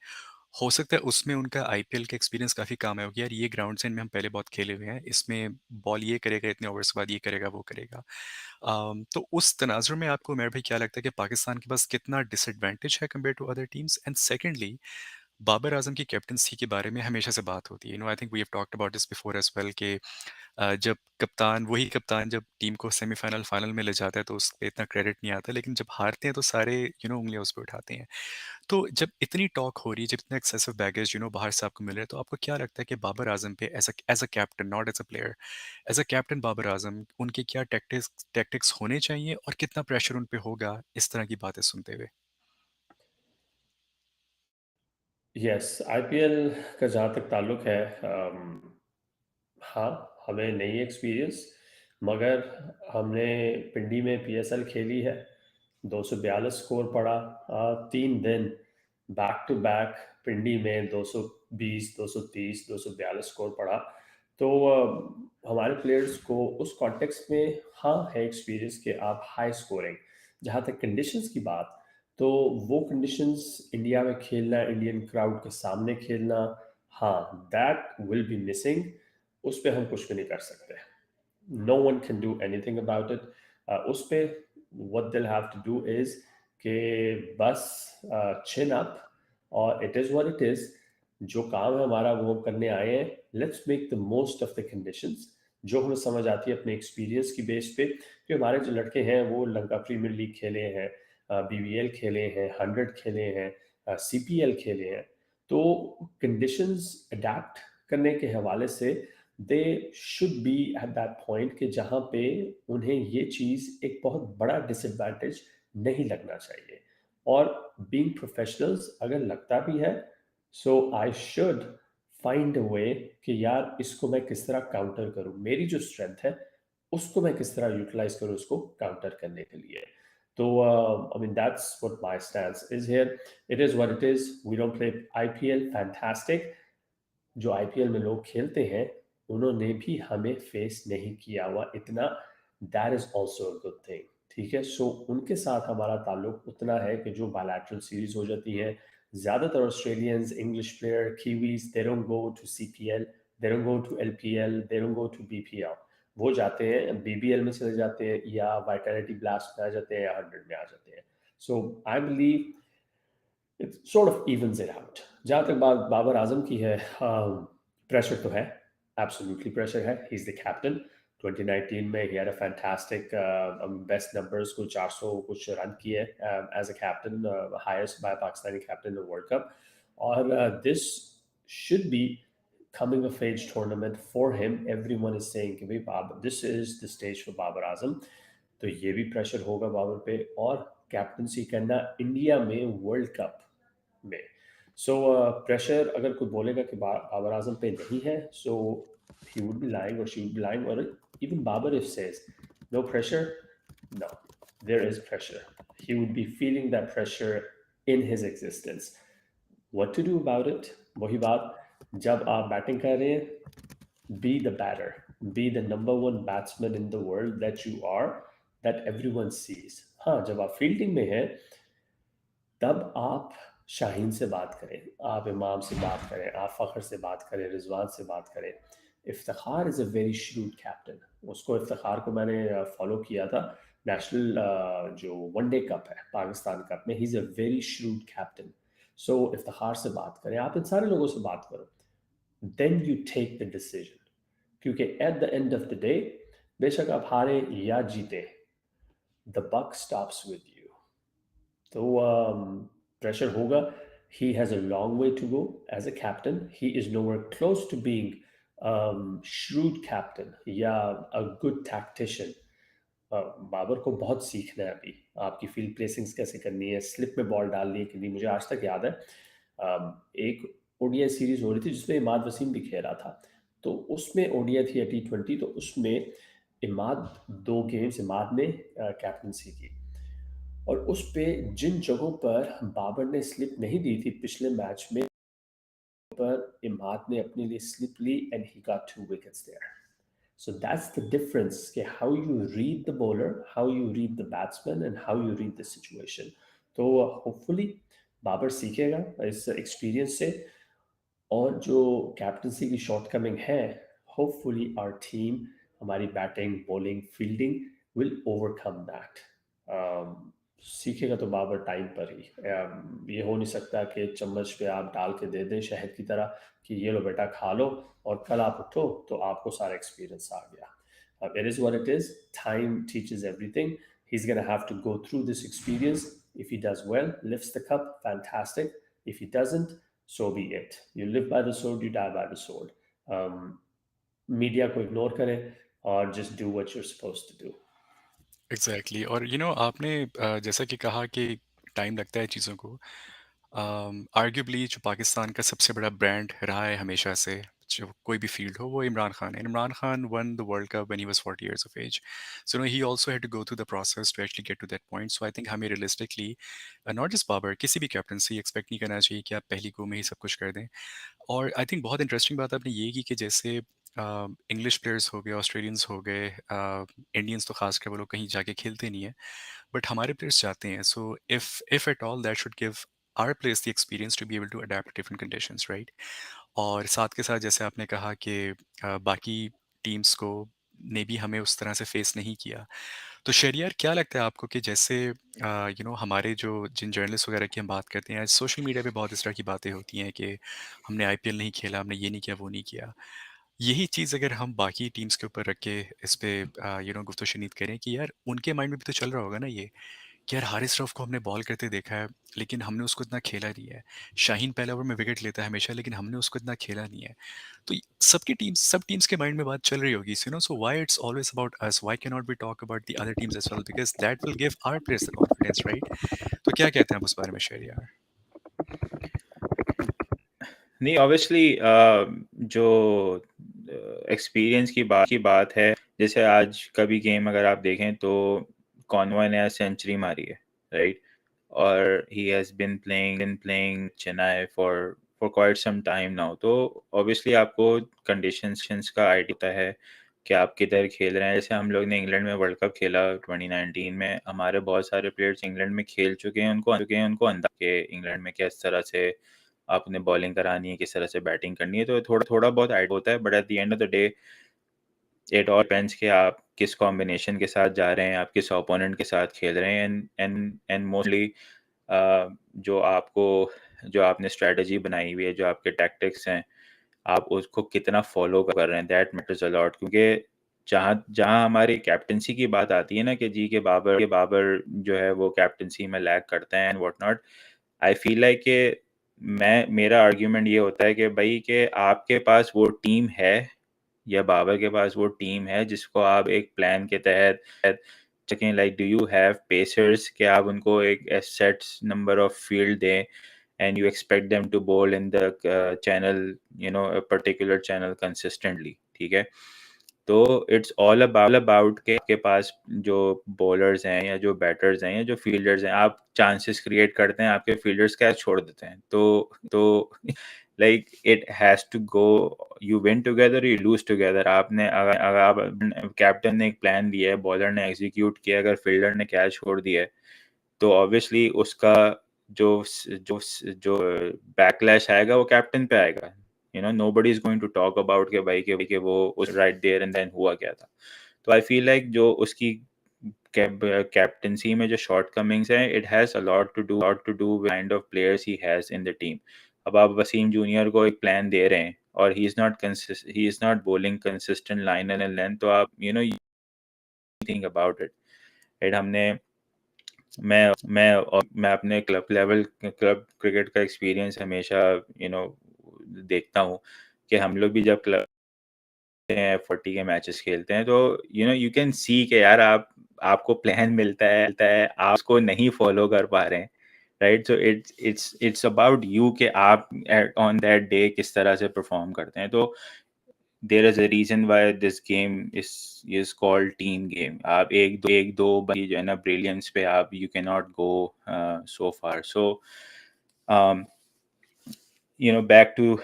हो सकता है उसमें उनका आईपीएल का एक्सपीरियंस काफ़ी काम आया होगा. यार ये ग्राउंड से इनमें हम पहले बहुत खेले हुए हैं, इसमें बॉल ये करेगा, इतने ओवर्स के बाद ये करेगा वो करेगा. तो उस तनाजुर में आपको मेरे भाई क्या लगता है कि पाकिस्तान के पास कितना डिसएडवांटेज है compare to other teams? And secondly, Babar Azam की कैप्टनसी के बारे में हमेशा से बात होती है. I think we have talked about this before as well कि जब वही कप्तान जब टीम को सेमीफाइनल फाइनल में ले जाता है तो उस पे इतना क्रेडिट नहीं आता, लेकिन जब हारते हैं तो सारे उंगलियां उस पर उठाते हैं. तो जब इतनी टॉक हो रही है, जब इतना एक्सेसिव बैगेज बाहर से आपको मिल रहा है, तो आपको क्या लगता है कि बाबर आजम पे as a captain, not as a player, as a captain Babar Azam, उनके क्या टैक्टिक्स होने चाहिए और कितना प्रेशर उन पे होगा इस तरह की बातें सुनते हुए? यस, आईपीएल का जहाँ तक ताल्लुक है, हाँ, हमें नहीं एक्सपीरियंस, मगर हमने पिंडी में पीएसएल खेली है. 242 स्कोर पड़ा, 3 दिन बैक टू बैक पिंडी में 220, 230, 242 स्कोर पड़ा. तो हमारे प्लेयर्स को उस कॉन्टेक्स्ट में हाँ है एक्सपीरियंस कि आप हाई स्कोरिंग. जहाँ तक कंडीशंस की बात, तो वो कंडीशंस इंडिया में खेलना, इंडियन क्राउड के सामने खेलना, हाँ, दैट विल बी मिसिंग. उस पर हम कुछ भी नहीं कर सकते. No one can do anything about it. उस पे what they'll have to do is कि बस chin up, और it is what it is. जो काम है हमारा वो हम करने आए हैं. Let's make the most of the conditions. जो हमें समझ आती है अपने एक्सपीरियंस की बेस पे. कि हमारे जो लड़के हैं वो लंका प्रीमियर लीग खेले हैं, बीबीएल खेले हैं, 100 खेले हैं, सीपीएल खेले हैं. तो कंडीशंस अडेप्ट करने के हवाले से they should be at that point कि जहाँ पे उन्हें ये चीज़ एक बहुत बड़ा डिसएडवांटेज नहीं लगना चाहिए. और बीइंग प्रोफेशनल्स अगर लगता भी है, so I should find a वे कि यार इसको मैं किस तरह काउंटर करूँ, मेरी जो स्ट्रेंथ है उसको मैं किस तरह यूटिलाइज करूँ उसको काउंटर करने के लिए. तो I mean that's what my stance is here. It is what it is. We don't play IPL, fantastic. जो आईपीएल में लोग खेलते हैं उन्होंने भी हमें फेस नहीं किया हुआ इतना. That is also a good thing. ठीक है, सो उनके साथ हमारा ताल्लुक उतना है कि जो बायलैटरल सीरीज हो जाती है, ज़्यादातर Australians, English player, Kiwis, they don't go to CPL, they don't go to LPL, they don't go to BPL. वो जाते हैं बीबीएल में चले जाते हैं, या वाइटैलिटी ब्लास्ट में आ जाते हैं, या 100 में आ जाते हैं. So I believe it sort of evens it out. जहाँ तक बात बाबर आजम की है, प्रेशर तो है, एब्सोल्युटली प्रेशर है. He is the captain. 2019 में he had a fantastic best numbers को 400 कुछ रन किए as a captain, highest by Pakistani captain in the world cup. और this should be coming of age tournament for him. Everyone is saying कि भाई Babar, this is the stage for Babar Azam. तो ये भी प्रेशर होगा बाबर पे, और कैप्टनसी करना इंडिया में वर्ल्ड कप में. सो प्रेशर अगर कोई बोलेगा कि बाबर आजम पे नहीं है, सो he would be lying or she would be lying. Or even Babar if says no pressure, no, there is pressure. He would be feeling that pressure in his existence. What to do about it? वही बात, जब आप बैटिंग कर रहे हैं, be the batter, be the number one batsman in the world that you are, that everyone sees. हाँ, जब आप फील्डिंग में हैं तब आप शाहीन से बात करें, आप इमाम से बात करें, आप फ़ख्र से बात करें, रिजवान से बात करें. Iftikhar is a very shrewd captain. उसको, इफ्तिखार को मैंने फॉलो किया था नेशनल जो वनडे कप है पाकिस्तान कप में. He is a very shrewd captain. So Iftikhar से बात करें, आप इन सारे लोगों से बात करो, then you take the decision. क्योंकि at the end of the day बेशक आप हारे या जीते, the buck stops with you. तो प्रेशर होगा। He has a long way to go as a captain. He is nowhere close to being shrewd captain या a good tactician. बाबर को बहुत सीखना है अभी, आपकी फील्ड प्लेसिंग्स कैसे करनी है, स्लिप में बॉल डालनी है कि नहीं। मुझे आज तक याद है एक ओडीआई सीरीज हो रही थी जिसमें इमाद वसीम भी खेला था, तो उसमें ओडीआई थी या टी20, तो उसमें इमाद 2 गेम्स इमाद ने कैप्टनसी की, और उस पे जिन जगहों पर बाबर ने स्लिप नहीं दी थी पिछले मैच में, पर इमाद ने अपने लिए स्लिप ली and he got 2 wickets there. So that's the difference, कि how you read the bowler, how you read the batsman, and how you read the situation. तो hopefully बाबर सीखेगा इस एक्सपीरियंस से, और जो कैप्टनसी की शॉर्टकमिंग है, होपफुली आवर टीम, हमारी batting bowling fielding will overcome that. सीखेगा तो बाबर टाइम पर ही। ये हो नहीं सकता कि चम्मच पे आप डाल के दे दें शहद की तरह कि ये लो बेटा खा लो, और कल आप उठो तो आपको सारा एक्सपीरियंस आ गया। It is what it is. Time teaches everything. He's going to have to go through this experience. If he does well, lifts the cup, fantastic. If he doesn't, so be it. You live by the sword, you die by the sword. Media को इग्नोर करें और just do what you're supposed to do. Exactly. और आपने जैसा कि कहा कि टाइम लगता है चीज़ों को, आर्ग्यूबली जो पाकिस्तान का सबसे बड़ा ब्रांड रहा है हमेशा से, जो कोई भी फील्ड हो, वो इमरान खान है। Imran Khan won the world Cup when he was 40 years of age, so he also had to go through the process to actually get to that point. So I think हमें रियलिस्टिकली नॉट जस्ट बाबर, किसी भी कैप्टनसी एक्सपेक्ट नहीं करना चाहिए कि आप पहली गो में ही सब कुछ कर दें। और आई थिंक बहुत इंटरेस्टिंग बात आपने ये की कि जैसे इंग्लिश प्लेयर्स हो गए, ऑस्ट्रेलियंस हो गए, इंडियंस तो खासकर वो लोग कहीं जाके खेलते नहीं है, बट हमारे प्लेयर्स जाते हैं। So if at all that should give our players the experience to be able to adapt different conditions, right. और साथ के साथ जैसे आपने कहा कि बाकी टीम्स को ने भी हमें उस तरह से फेस नहीं किया। तो शहरियार, क्या लगता है आपको कि जैसे हमारे जो जिन जर्नलिस्ट वगैरह की हम बात करते हैं, सोशल मीडिया पे बहुत इस तरह की बातें होती हैं कि हमने आईपीएल नहीं खेला, हमने ये नहीं किया, वो नहीं किया। यही चीज़ अगर हम बाकी टीम्स के ऊपर रख के इस पे गुफ्तगू शुनीद करें कि यार उनके माइंड में भी तो चल रहा होगा ना ये, कि यार हारिस रऊफ को हमने बॉल करते देखा है लेकिन हमने उसको इतना खेला नहीं है। शाहीन पहले ओवर में विकेट लेता है हमेशा लेकिन हमने उसको इतना खेला नहीं है। तो सबकी टीम्स, सब टीम्स के माइंड में बात चल रही होगी, so why it's always about us, why can not be talk about the other teams as well, because that will give our players the confidence, right. तो क्या कहते हैं आप उस बारे में शहरियार? नहीं, ऑब्वियसली जो एक्सपीरियंस की बात है, जैसे आज का भी गेम अगर आप देखें तो कॉनवॉय ने सेंचुरी मारी है, राइट। और he has been playing Chennai for quite some time now. तो ऑब्वियसली आपको कंडीशंस का आइडिया होता है कि आप किधर खेल रहे हैं। जैसे हम लोग ने इंग्लैंड में वर्ल्ड कप खेला 2019 में, हमारे बहुत सारे प्लेयर्स इंग्लैंड में खेल चुके हैं, उनको अंदाजा कि इंग्लैंड में किस तरह से आपने बॉलिंग करानी है, किस तरह से बैटिंग करनी है। तो थोड़ा बहुत आइडिया होता है, but at the end of the day it all depends कि आप किस कॉम्बिनेशन के साथ जा रहे हैं, आप किस ओपोनेंट के साथ खेल रहे हैं, एंड मोस्टली जो आपने स्ट्रेटजी बनाई हुई है, जो आपके टैक्टिक्स हैं, आप उसको कितना फॉलो कर रहे हैं, दैट मैटर्स अ लॉट। क्योंकि जहाँ जहाँ हमारी कैप्टनसी की बात आती है ना कि जी के बाबर जो है वो कैप्टनसी में लैग करते हैं and what not, I feel like कि मेरा आर्ग्यूमेंट ये होता है कि भाई कि आपके पास वो टीम है, या बाबर के पास वो टीम है जिसको आप एक प्लान के तहत checking, like do you have pacers, कि आप उनको एक सेट नंबर ऑफ फील्ड दें and you expect them to bowl in the channel, a particular channel consistently, ठीक है। तो इट्स ऑल अबाउट के आपके पास जो बॉलर्स हैं या जो बैटर्स हैं या जो फील्डर्स हैं, आप चांसेस क्रिएट करते हैं, आपके फील्डर्स कैच छोड़ देते हैं। तो like it has to go, you win together, you lose together. अगर आप कैप्टन ने एक प्लान दिया है, बॉलर ने एग्जीक्यूट किया, अगर फील्डर ने कैच छोड़ दिया है, तो ऑब्वियसली उसका जो जो जो बैकलैश आएगा वो कैप्टन पे आएगा। Nobody is going to talk about के भाई के वो उस राइट देयर एंड देन हुआ क्या था। तो आई फील लाइक जो उसकी कैप्टनसी में जो शॉर्ट कमिंग्स हैं, it has a lot to do kind of players he has in the team. अब आप वसीम जूनियर को एक प्लान दे रहे हैं और he is not bowling consistent line and length, तो आप think about it. Right? मैं अपने क्लब क्रिकेट का एक्सपीरियंस हमेशा देखता हूँ कि हम लोग भी जब क्लब हैं 40 के मैचेस खेलते हैं तो यू कैन सी कि यार आपको प्लान मिलता है आप उसको नहीं फॉलो कर पा रहे हैं, right? So it's about you कि आप ऑन दैट डे किस तरह से परफॉर्म करते हैं. तो there is a reason why this game is called team game. आप एक दो बंदी जो है ना ब्रिलियंस पे आप you can not go so far. So back to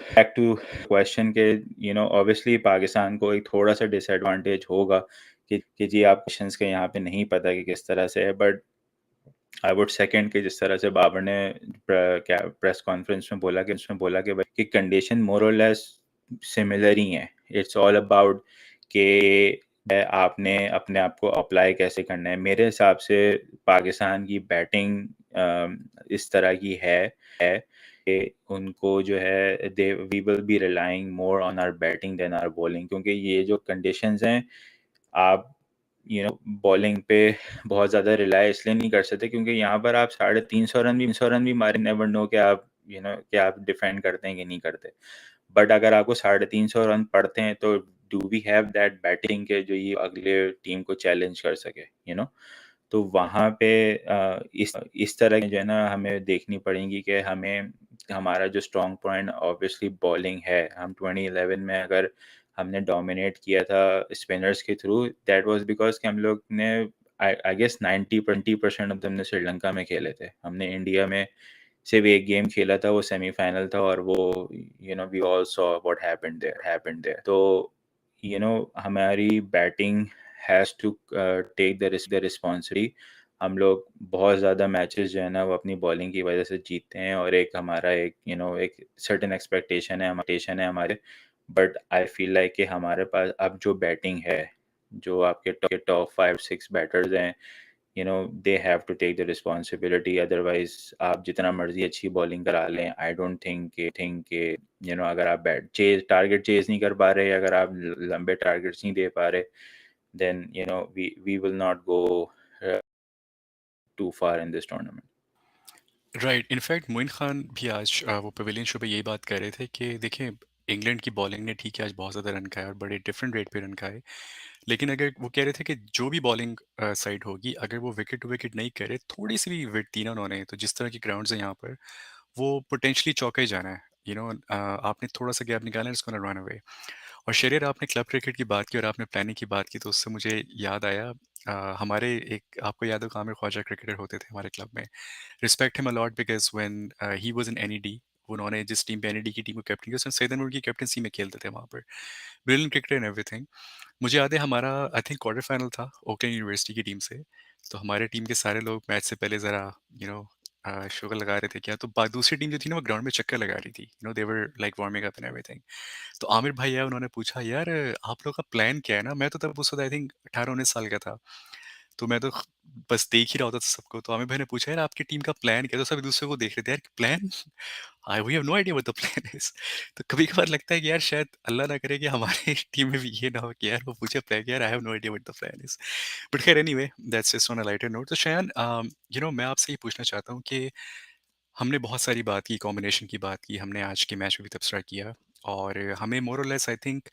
question के ऑब्वियसली पाकिस्तान को एक थोड़ा सा डिसएडवांटेज होगा कि जी आप क्वेश्चंस के यहाँ पे नहीं पता कि किस तरह से है. बट आई वुड सेकंड के जिस तरह से बाबर ने क्या प्रेस कॉन्फ्रेंस में बोला कि भाई कि कंडीशन मोर और लेस सिमिलर ही है. इट्स ऑल अबाउट कि आपने अपने आप को अप्लाई कैसे करना है. मेरे हिसाब से पाकिस्तान की बैटिंग इस तरह की है कि उनको जो है they we will be relying more on our batting than our bowling, क्योंकि ये जो कंडीशंस हैं आप बॉलिंग पे बहुत ज़्यादा रिलाय इसलिए नहीं कर सकते क्योंकि यहाँ पर आप 350 रन भी मारे, नेवर नो कि आप कि आप डिफेंड करते हैं कि नहीं करते. बट अगर आपको 350 रन पड़ते हैं तो do we have that batting के जो ये अगले टीम को चैलेंज कर सके. तो वहाँ पे इस तरह की जो है ना हमें देखनी पड़ेगी कि हमें हमारा जो स्ट्रॉन्ग पॉइंट ऑब्वियसली बॉलिंग है. हम 2011 में अगर हमने डोमिनेट किया था स्पिनर्स के थ्रू, दैट वाज बिकॉज कि हम लोग ने आई गेस 90% ऑफ हमने श्रीलंका में खेले थे. हमने इंडिया में सिर्फ एक गेम खेला था, वो सेमीफाइनल था और वो we all saw what happened there. तो हमारी batting has to take the responsibility. हम लोग बहुत ज़्यादा मैचेस जो है ना वो अपनी बॉलिंग की वजह से जीतते हैं और एक हमारा एक सर्टेन एक्सपेक्टेशन है हमारे. बट आई फील लाइक कि हमारे पास अब जो बैटिंग है, जो आपके टॉप 5-6 बैटर्स हैं, they have to take the responsibility. Otherwise आप जितना मर्जी अच्छी बॉलिंग करा लें, आई डोंट थिंक के अगर आप टारगेट चेज नहीं कर पा रहे, अगर आप लंबे टारगेट्स नहीं दे पा रहे, then we will not go too far in this tournament. Right, in fact Moin Khan भी आज वो पवेलियन शो पे यही बात कर रहे थे कि देखिए इंग्लैंड की बॉलिंग ने ठीक है आज बहुत ज़्यादा रन खाए और बड़े डिफरेंट रेट पे रन खाए, लेकिन अगर वो कह रहे थे कि जो भी बॉलिंग साइड होगी अगर वो विकेट टू विकेट नहीं करे, थोड़ी सी भी विकेट दी ना उन्होंने, तो जिस तरह की ग्राउंड्स हैं यहाँ पर वो पोटेंशली चौका ही जाना है. आपने थोड़ा सा गैप निकाला, इसको रन अवे. और शेरियर, आपने क्लब क्रिकेट की बात की और आपने प्लानिंग की बात की, तो उससे मुझे याद आया हमारे एक, आपको याद हो, आमिर ख्वाजा क्रिकेटर होते थे हमारे क्लब में. Respect him a lot because when he was in NED, उन्होंने जिस टीम पे एनईडी की टीम को कैप्टन किया उसमें सैयद अनवर की कैप्टनसी में खेलते थे वहाँ पर. Brilliant cricketer and everything. मुझे याद है हमारा आई थिंक क्वार्टर फाइनल था ओकलैंड यूनिवर्सिटी की टीम से. तो हमारे टीम के सारे लोग मैच से पहले ज़रा यू नो शुगर लगा रहे थे क्या, तो दूसरी टीम जो थी ना वो ग्राउंड में चक्कर लगा रही थी, they were like warming up and everything. तो आमिर भाई है, उन्होंने पूछा यार आप लोग का प्लान क्या है ना. मैं तो तब उस वक्त आई थिंक 18-19 साल का था, तो मैं तो बस देख ही रहा होता था सबको. तो आमिर भाई ने पूछा यार आपकी टीम का प्लान क्या है, तो सब एक दूसरे को देख रहे थे यार plan. I we have no idea what the plan is. तो कभी कभार लगता है कि यार शायद अल्लाह ना करे कि हमारे टीम में भी ये ना हो कि यार वो पूछे प्लान, यार I have no idea what the plan is. But खैर anyway, that's just on a lighter note. तो शायन मैं आपसे ये पूछना चाहता हूँ कि हमने बहुत सारी बात की, कॉम्बिनेशन की बात की, हमने आज के मैच में भी तबसरा किया, और हमें मोर और लेस आई थिंक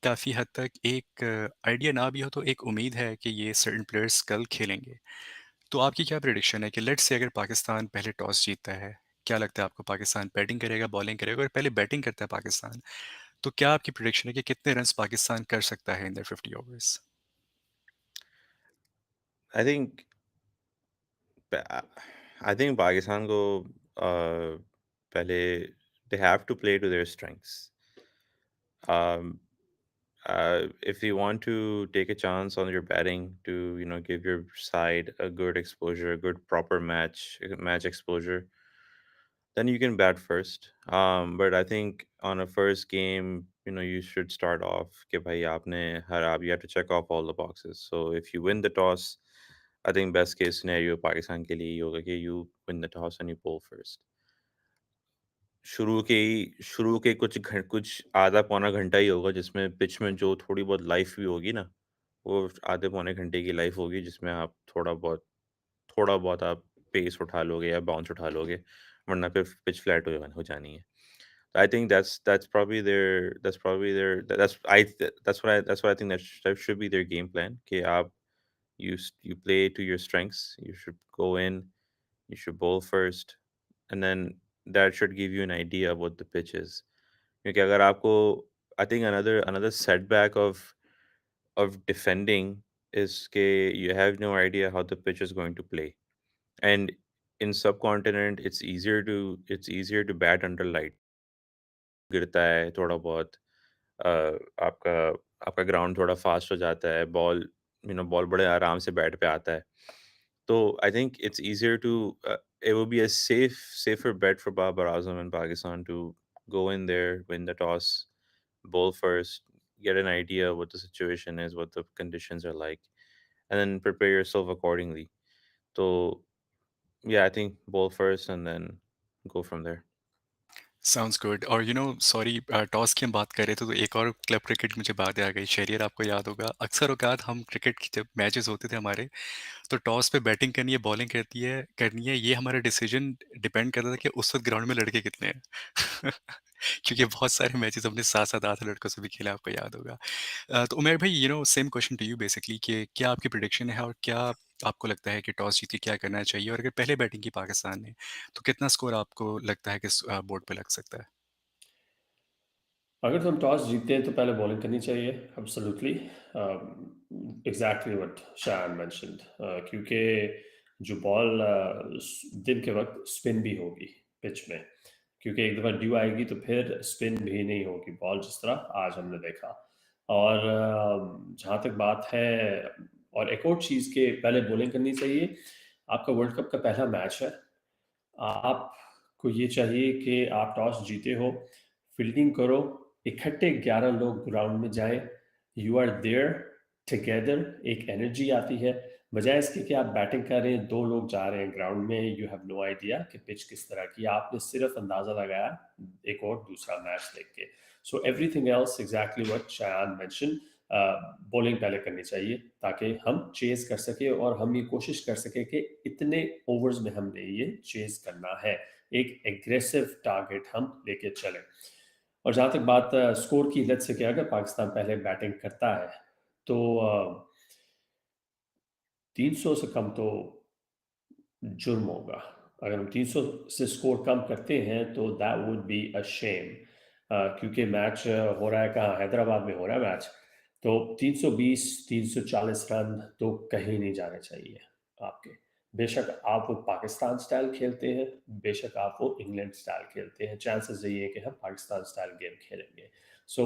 काफ़ी हद तक एक आइडिया ना भी हो तो एक उम्मीद है कि ये सर्टन प्लेयर्स कल खेलेंगे. तो आपकी क्या प्रेडिक्शन है कि लेट्स से अगर पाकिस्तान पहले टॉस जीतता है, क्या लगता है आपको पाकिस्तान बैटिंग करेगा, बॉलिंग करेगा? अगर पहले बैटिंग करता है पाकिस्तान, तो क्या आपकी प्रेडिक्शन है कि कितने रन्स पाकिस्तान कर सकता है in the 50 overs? I think I think Pakistan को पहले they have to play to their strengths. If you want to take a chance on your batting to give your side a good exposure, a good proper match exposure, then you can bat first. But I think on a first game, you should start off कि भाई आपने you have to check off all the boxes. So if you win the toss, I think best case scenario Pakistan के लिए ये होगा कि you win the toss and you bowl first. शुरू के कुछ आधा पौना घंटा ही होगा जिसमें पिच में जो थोड़ी बहुत लाइफ भी होगी ना, वो आधे पौने घंटे की लाइफ होगी जिसमें आप थोड़ा बहुत आप पेस उठा लोगे या बाउंस उठा लोगे, वरना फिर पिच फ्लैट हो जानी है। I think that's what I think that should be their game plan. कि आप you play to your strengths. You should go in, you should bowl first, and then that should give you an idea of what the pitch is. क्योंकि अगर आपको I think another setback of defending is कि you have no idea how the pitch is going to play. And in subcontinent, it's easier to bat under light. गिरता है थोड़ा बहुत, अ, आपका आपका ग्राउंड थोड़ा फास्ट हो जाता है, बॉल बड़े आराम से बैट पे आता है। तो I think it's easier to it would be a safer bet for Babar Azam and Pakistan to go in there, win the toss, bowl first, get an idea of what the situation is, what the conditions are like, and then prepare yourself accordingly. So yeah, I think bowl first and then go from there. Sounds good. और सॉरी, टॉस की हम बात कर रहे थे तो एक और क्लब क्रिकेट मुझे बात आ गई। शहरियर, आपको याद होगा अक्सर औकात हम क्रिकेट की जब मैचेस होते थे हमारे, तो टॉस पे बैटिंग करनी है बॉलिंग करनी है, ये हमारा डिसीजन डिपेंड करता था कि उस वक्त ग्राउंड में लड़के कितने हैं। क्योंकि बहुत सारे मैचेस हमने 7-7 8 लड़कों से भी खेले, आपको याद होगा। तो उमेर भाई, same question to you basically, कि क्या आपकी प्रिडिक्शन है और क्या आपको लगता है कि टॉस जीत के क्या करना चाहिए, और अगर पहले बैटिंग की पाकिस्तान ने, तो कितना स्कोर आपको लगता है कि बोर्ड पे लग सकता है? अगर तुम टॉस जीतते हैं तो पहले बॉलिंग करनी चाहिए, absolutely. Exactly what Shayan mentioned, क्योंकि जो बॉल दिन के वक्त स्पिन भी होगी पिच में, क्योंकि एक दफ़ा ड्यू आएगी तो फिर स्पिन भी नहीं होगी बॉल, जिस तरह आज हमने देखा। और जहाँ तक बात है, और एक और चीज़ के पहले बॉलिंग करनी चाहिए। आपका वर्ल्ड कप का पहला मैच है, आपको ये चाहिए कि आप टॉस जीते हो, फील्डिंग करो, इकट्ठे 11 लोग ग्राउंड में जाएं, यू आर देयर टुगेदर, एक एनर्जी आती है। बजाय इसके कि आप बैटिंग कर रहे हैं, 2 लोग जा रहे हैं ग्राउंड में, यू हैव नो आइडिया कि पिच किस तरह की, आपने सिर्फ अंदाज़ा लगाया एक और दूसरा मैच देख के। So everything else exactly what Shayan mention, bowling पहले करनी चाहिए ताकि हम चेज कर सके और हम ये कोशिश कर सके कि इतने ओवर्स में हमने ये चेज करना है, एक एग्रेसिव टारगेट हम लेके चलें। और जहाँ तक बात स्कोर की, लेट्स से, कि अगर पाकिस्तान पहले बैटिंग करता है तो 300 से कम तो जुर्म होगा। अगर हम 300 से स्कोर कम करते हैं तो that would be a shame, क्योंकि मैच हो रहा है कहाँ, हैदराबाद में हो रहा है मैच। तो 320 340 रन तो कहीं नहीं जाने चाहिए आपके। बेशक आप वो पाकिस्तान स्टाइल खेलते हैं, बेशक आप वो इंग्लैंड स्टाइल खेलते हैं, चांसेस यही है कि हम पाकिस्तान स्टाइल गेम खेलेंगे। सो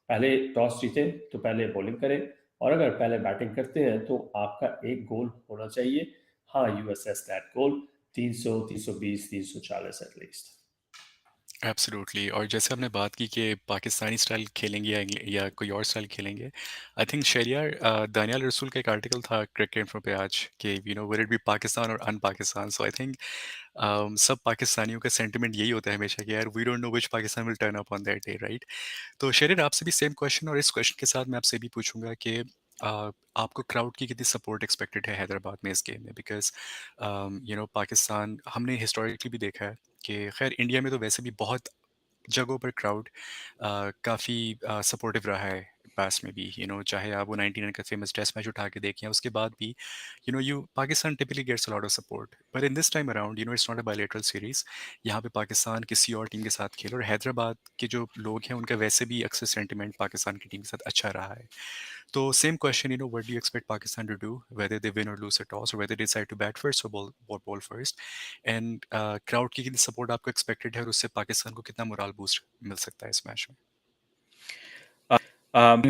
पहले टॉस जीतें तो पहले बॉलिंग करें, और अगर पहले बैटिंग करते हैं तो आपका एक गोल होना चाहिए। हाँ, you assess that goal 300 320 340 at least. Absolutely. और जैसे आपने बात की कि पाकिस्तानी स्टाइल खेलेंगे या कोई और स्टाइल खेलेंगे, आई थिंक शरियार, दानियाल रसूल का एक आर्टिकल था क्रिकेट इन्फो पे आज, कि विल इट बी पाकिस्तान और अन पाकिस्तान। सो आई थिंक सब पाकिस्तानियों का सेंटिमेंट यही होता है हमेशा कि यार we don't know which Pakistan will turn up on that day, right? तो शरीर, आपसे भी सेम क्वेश्चन, और इस क्वेश्चन के साथ मैं आपसे भी पूछूंगा कि आपको क्राउड की कितनी सपोर्ट एक्सपेक्टेड है हैदराबाद में इस गेम में, बिकॉज पाकिस्तान हमने हिस्टोरिकली भी देखा है कि खैर इंडिया में तो वैसे भी बहुत जगहों पर क्राउड काफ़ी सपोर्टिव रहा है पास्ट में भी। चाहे आप वो 99 का फेमस टेस्ट मैच उठा के देखें, उसके बाद भी you Pakistan typically gets a lot of support, but in this time around it's not a bilateral series. यहाँ पे पाकिस्तान किसी और टीम के साथ खेल, और हैदराबाद के जो लोग हैं उनका वैसे भी अक्सर सेंटिमेंट पाकिस्तान की टीम के साथ अच्छा रहा है। तो same question, what do you expect Pakistan to do, whether they win or lose a toss, or whether they decide to bat first or ball first? And crowd की कितनी support आपको expected है, और उससे पाकिस्तान को कितना मोरल बूस्ट मिल सकता है इस मैच में?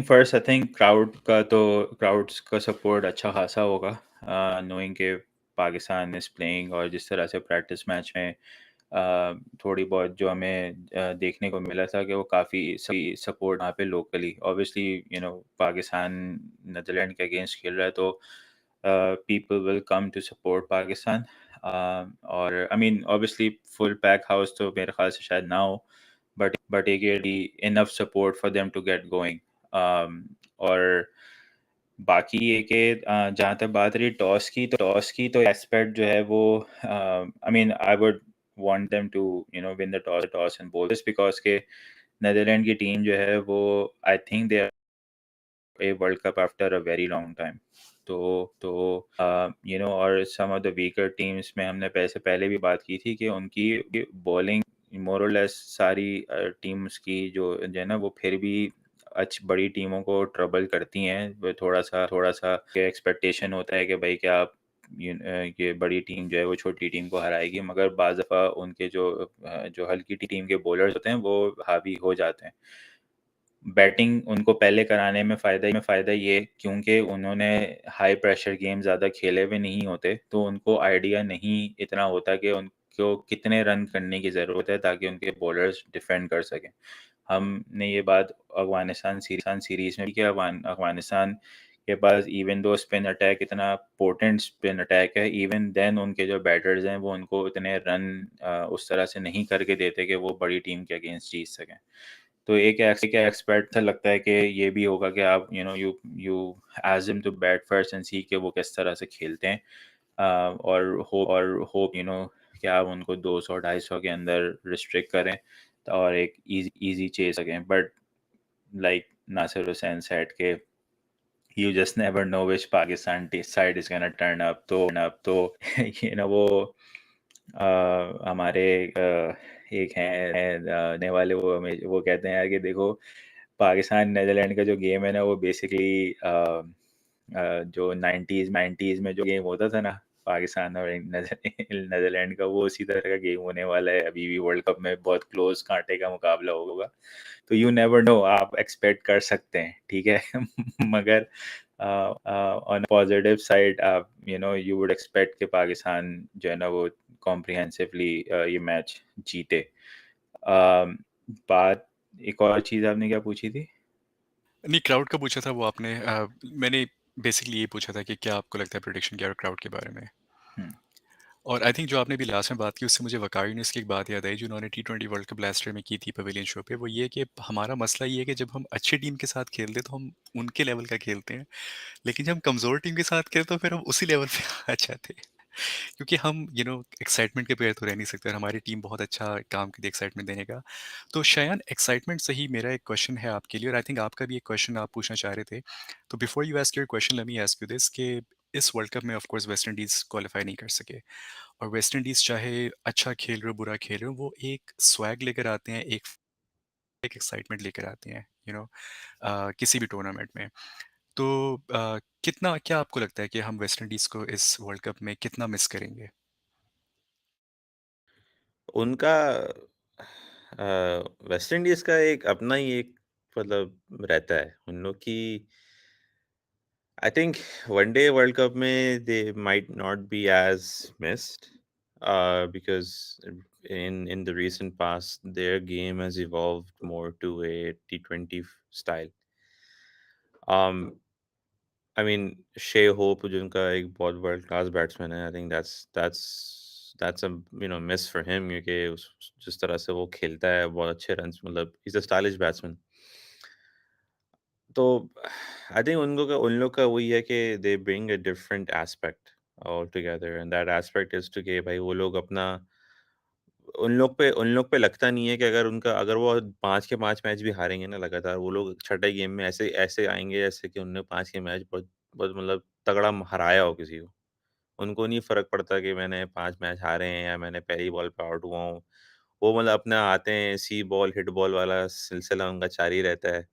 फर्स्ट आई थिंक क्राउड्स का सपोर्ट अच्छा खासा होगा, नोइंग के पाकिस्तान इज प्लेइंग, और जिस तरह से प्रैक्टिस मैच में थोड़ी बहुत जो हमें देखने को मिला था कि वो काफ़ी सपोर्ट वहाँ पे लोकली, ऑब्वियसली पाकिस्तान नीदरलैंड के अगेंस्ट खेल रहा है, तो people will come to support Pakistan. और I mean obviously full pack house तो मेरे ख्याल से शायद ना हो, but again, enough support for them to get going. और बाकी ये कि जहाँ तक बात रही टॉस की तो एस्पेक्ट जो है वो I mean I would want them to win the toss and bowl this because के नेदरलैंड की टीम जो है वो I think they a World Cup after a very long time. तो और सम ऑफ द वीकर टीम्स में हमने पहले भी बात की थी कि उनकी बॉलिंग मोर और लेस सारी टीम्स की जो है ना वो फिर भी अच्छी बड़ी टीमों को ट्रबल करती हैं। वो थोड़ा सा एक्सपेक्टेशन होता है कि भाई क्या आप ये बड़ी टीम जो है वो छोटी टीम को हराएगी, मगर बाज़ दफ़ा उनके जो हल्की टीम के बॉलर्स होते हैं वो हावी हो जाते हैं। बैटिंग उनको पहले कराने में फ़ायदा ये क्योंकि उन्होंने हाई प्रेशर गेम ज़्यादा खेले हुए नहीं होते, तो उनको आइडिया नहीं इतना होता कि उनको कितने रन करने की ज़रूरत है ताकि उनके बॉलर्स डिफेंड कर सकें। हमने ये बात अफ़गानिस्तान सीरीज़ में भी किया। अफ़गानिस्तान के पास इवन दो स्पिन अटैक इतना पोटेंट स्पिन अटैक है, इवन देन उनके जो बैटर्स हैं वो उनको इतने रन उस तरह से नहीं करके देते कि वो बड़ी टीम के अगेंस्ट जीत सकें। तो एक एक्सपर्ट से लगता है कि ये भी होगा कि आप you ask him to bat first and see कि वो किस तरह से खेलते हैं, और होप कि आप उनको 200-250 के अंदर रिस्ट्रिक्ट करें और एक इजी चेज सकें। But like Nasser Hussain said के you just never know which Pakistan side is gonna turn up. तो वो हमारे एक हैं ने वाले वो कहते हैं यार कि देखो पाकिस्तान नेदरलैंड का जो गेम है ना वो बेसिकली जो 90s में जो गेम होता था ना पाकिस्तान और नेदरलैंड का, वो उसी तरह का गेम होने वाला है अभी भी। वर्ल्ड कप में बहुत क्लोज कांटे का मुकाबला होगा। तो यू नेवर नो, आप एक्सपेक्ट कर सकते हैं, ठीक है। मगर ऑन पॉजिटिव साइड आप यू वुड एक्सपेक्ट कि पाकिस्तान जो है ना वो कॉम्प्रिहेंसिवली ये मैच जीते। बात एक और चीज़ आपने क्या पूछी थी? नहीं, क्राउड का पूछा था वो आपने। मैंने बेसिकली ये पूछा था कि क्या आपको लगता है प्रेडिक्शन क्या है क्राउड के बारे में। हम्म, और आई थिंक जो आपने भी लास्ट में बात की उससे मुझे वकार यूनिस की एक बात याद आई जो उन्होंने T20 world cup last year में की थी पवेलियन शो पे। वो ये कि हमारा मसला ये है कि जब हम अच्छी टीम के साथ खेलते हैं तो हम उनके लेवल का खेलते हैं, लेकिन जब हम कमज़ोर टीम के साथ खेलते हैं तो फिर हम उसी लेवल पे आ जाते हैं। क्योंकि हम एक्साइटमेंट के बगैर तो रह नहीं सकते और हमारी टीम बहुत अच्छा काम की थी एक्साइटमेंट देने का। तो शायद एक्साइटमेंट से ही मेरा एक क्वेश्चन है आपके लिए, और आई थिंक आपका भी एक क्वेश्चन आप पूछना चाह रहे थे। तो before you ask your question let me ask you this कि इस वर्ल्ड कप में of course West Indies qualify नहीं कर सके, और वेस्ट इंडीज़ चाहे अच्छा खेल रहे हो बुरा खेल रहे हो वो एक स्वैग लेकर आते हैं, एक एक्साइटमेंट लेकर आते हैं किसी भी टूर्नामेंट में। तो कितना क्या आपको लगता है कि हम वेस्ट इंडीज़ को इस वर्ल्ड कप में कितना मिस करेंगे? उनका वेस्ट इंडीज का एक अपना ही एक मतलब रहता है उन लोग की। I think one day world cup में they might not be as missed because in the recent past their game has evolved more to a T20 style. um I mean, शे होप जो उनका एक बहुत वर्ल्ड क्लास बैट्समैन है, I think that's a miss for him, क्योंकि जिस तरह से वो खेलता है बहुत अच्छे रन्स, मतलब इज अ स्टाइलिश बैट्समैन। तो आई थिंक उन लोग का वही है कि they bring a different aspect all together, and that aspect is to के भाई वो लोग अपना उन लोग पे लगता नहीं है कि अगर वो 5 के 5 मैच भी हारेंगे ना लगातार, वो लोग छठे गेम में ऐसे ऐसे आएँगे जैसे कि उनने 5 के मैच बहुत बहुत मतलब तगड़ा हराया हो किसी को। उनको नहीं फ़र्क पड़ता कि मैंने 5 मैच हारे हैं या मैंने पहली बॉल पे आउट हुआ हूँ। वो मतलब अपना आते हैं, सी बॉल, हिट बॉल वाला सिलसिला उनका जारी रहता है।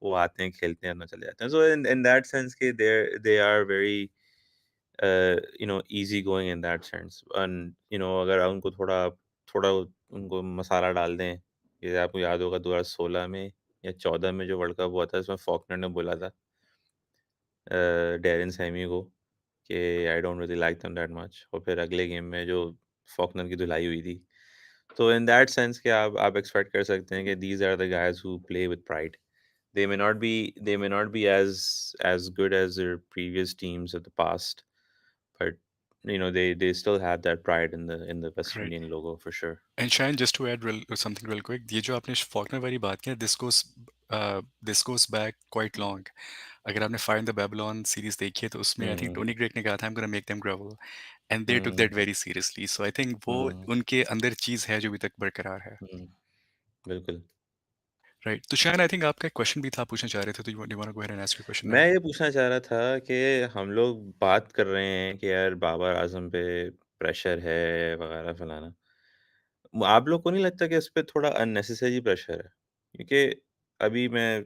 वो आते हैं, खेलते हैं, अपना चले जाते हैं। सो इन दैट सेंस कि they are very easy going in that sense, and अगर उनको थोड़ा थोड़ा उनको मसाला डाल दें, ये आपको याद होगा 2016 में या 14 में जो वर्ल्ड कप हुआ था, इसमें फॉकनर ने बोला था डेरिन सैमी को कि I don't really like them that much, और फिर अगले गेम में जो फॉकनर की धुलाई हुई थी। तो इन दैट सेंस कि आप एक्सपेक्ट कर सकते हैं कि these are the guys who play with pride. They may not be as good as their previous teams of the past, but they still have that pride in the West right. Indian logo for sure. And शायद just to add something real quick, ये जो आपने फॉकनर वाली बात की, this goes back quite long. अगर आपने फाइंड द बेबीलोन सीरीज देखी है तो उसमें I think hmm Tony Greig ने कहा था आई am gonna make them grovel and they took hmm that very seriously. So I think वो हम्म उनके अंदर चीज़ है जो अभी तक बरकरार है। हम्म, बिल्कुल। राइट, तो शायद आई थिंक आपका एक क्वेश्चन भी था, पूछना चाह रहे थे, तो you want to go ahead and ask your question मैं नाउ। ये पूछना चाह रहा था कि हम लोग बात कर रहे हैं कि यार बाबर आजम पे प्रेशर है वगैरह फलाना। आप लोग को नहीं लगता कि इस पे थोड़ा अननेसेसरी प्रेशर है? क्योंकि अभी मैं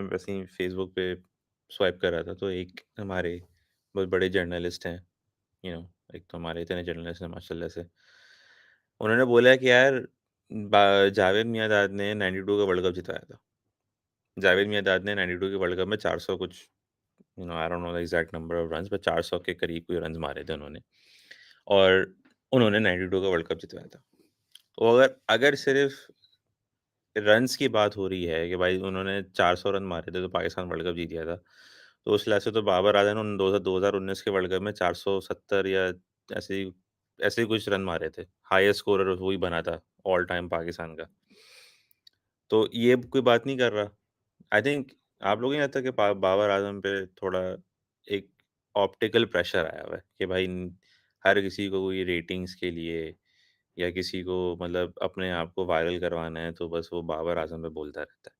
वैसे ही फेसबुक पे स्वाइप कर रहा था, तो एक हमारे बहुत बड़े जर्नलिस्ट हैं, एक तो हमारे इतने जर्नलिस्ट हैं माशाल्लाह से। उन्होंने बोला कि यार जावेद मियांदाद ने 92 का वर्ल्ड कप जिताया था। जावेद मियांदाद ने 92 के वर्ल्ड कप में 400 कुछ, I don't know the exact number of runs, but 400 के करीब कोई रन्स मारे थे उन्होंने, और उन्होंने 92 का वर्ल्ड कप जितवाया था। तो अगर अगर सिर्फ रन्स की बात हो रही है कि भाई उन्होंने 400 रन मारे थे तो पाकिस्तान वर्ल्ड कप जीत गया था, तो उस लिहाज से तो बाबर आजम ने 2019 के वर्ल्ड कप में 470 या ऐसे ही कुछ रन मारे थे। हाईएस्ट स्कोरर वही बना था ऑल टाइम पाकिस्तान का। तो ये कोई बात नहीं कर रहा। आई थिंक आप लोगों को नहीं लगता कि बाबर आजम पे थोड़ा एक ऑप्टिकल प्रेशर आया हुआ है कि भाई हर किसी को कोई रेटिंग्स के लिए या किसी को मतलब अपने आप को वायरल करवाना है, तो बस वो बाबर आजम पे बोलता रहता है।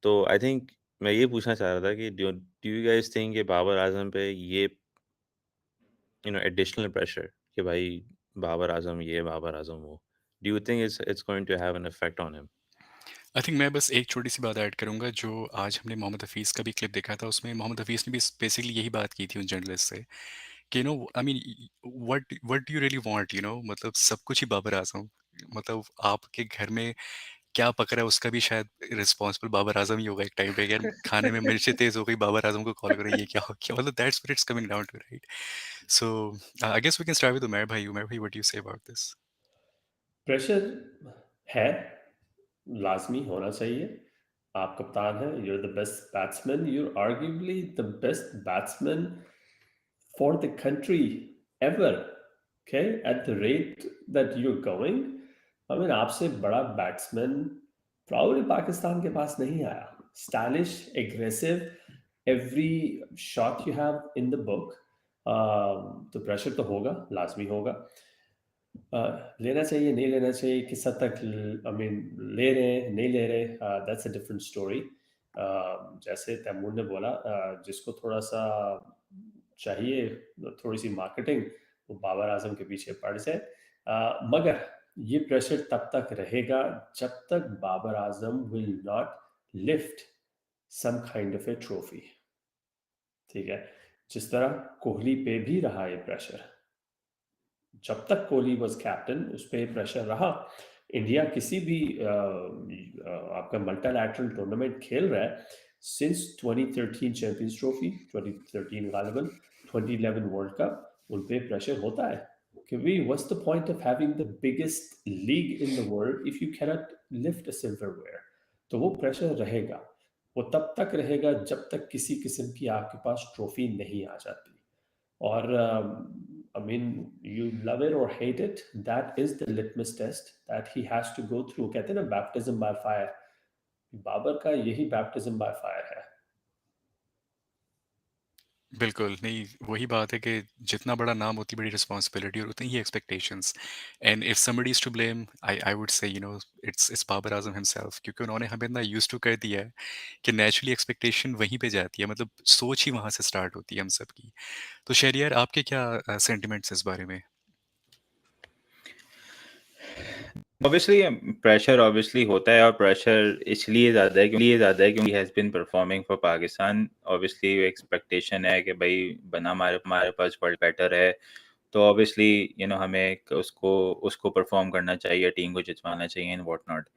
तो आई थिंक मैं ये पूछना चाह रहा था कि डू यू गाइस थिंक कि बाबर आजम पे ये एडिशनल प्रेशर कि भाई बाबर आजम ये बाबर आजम वो, do you think it's going to have an effect on him? I think मैं बस एक छोटी सी बात ऐड करूंगा, जो आज हमने मोहम्मद हफीज़ का भी क्लिप देखा था, उसमें मोहम्मद हफीज़ ने भी बेसिकली यही बात की थी उन जर्नलिस्ट से कि I mean what do you really want, मतलब सब कुछ ही बाबर आजम, मतलब आपके घर में क्या पक रहा है उसका भी शायद रिस्पॉन्सिबल बाबर आजम ही होगा एक टाइम पे। यार खाने में मिर्चें तेज हो गई, बाबर आजम को कॉल करो, ये क्या हो गया, मतलब that's what it's coming down to, right? So I guess we can start with Umar भाई, what do you say about this? Pressure है, लाजमी होना चाहिए। आप कप्तान हैं, you are the best batsman, you are arguably the best batsman for the country ever. Okay, at the rate that you're going, I mean, आपसे बड़ा बैट्समैन probably पाकिस्तान के पास नहीं आया. Stylish, aggressive, every shot you have in the book. तो प्रेशर तो होगा, लाजमी होगा. लेना चाहिए, नहीं लेना चाहिए, किस हद तक आई मीन ले रहे हैं, नहीं ले रहे, दैट्स अ डिफरेंट स्टोरी. जैसे तैमूर ने बोला, जिसको थोड़ा सा चाहिए, थोड़ी सी मार्केटिंग, वो बाबर आजम के पीछे पड़ जाए. मगर ये प्रेशर तब तक रहेगा जब तक Babar Azam will not lift some kind of a trophy. ठीक है, जिस तरह कोहली पे भी रहा है प्रेशर. जब तक कोहली वॉज कैप्टन उस पर प्रेशर रहा. इंडिया किसी भी आपका मल्टीलैटरल टूर्नामेंट खेल रहा है, सिंस 2013 चैंपियंस ट्रॉफी, 2013 गालिबन, 2011 वर्ल्ड कप, उन पे प्रेशर होता है कि we what's the point of having the biggest league in the world if you cannot lift a silverware. तो वो प्रेशर रहेगा. वो तब तक रहेगा जब तक किसी किस्म की आपके पास ट्रॉफी नहीं आ जाती. Or I mean, you love it or hate it, that is the litmus test that he has to go through. कहते हैं ना, बैप्टिज्म बाय फायर. बाबर का यही बैप्टिज्म बाय फायर है. बिल्कुल, नहीं वही बात है कि जितना बड़ा नाम उतनी बड़ी रिस्पॉन्सिबिलिटी और उतनी ही expectations. And if somebody is to blame, I would say it's Babar Azam himself, क्योंकि उन्होंने हमें इतना यूज्ड टू कर दिया है कि नेचुरली एक्सपेक्टेशन वहीं पे जाती है, मतलब सोच ही वहाँ से स्टार्ट होती है हम सब की। तो शहरियार, आपके क्या सेंटिमेंट्स इस बारे में? ऑब्वियसली प्रेशर ऑब्वियसली होता है, और प्रेशर इसलिए ज़्यादा है क्योंकि has been performing for Pakistan. Obviously expectation है कि भाई बना हमारे हमारे पास वर्ल्ड बेटर है, तो ऑब्वियसली हमें उसको उसको परफॉर्म करना चाहिए, टीम को जितवाना चाहिए and what not.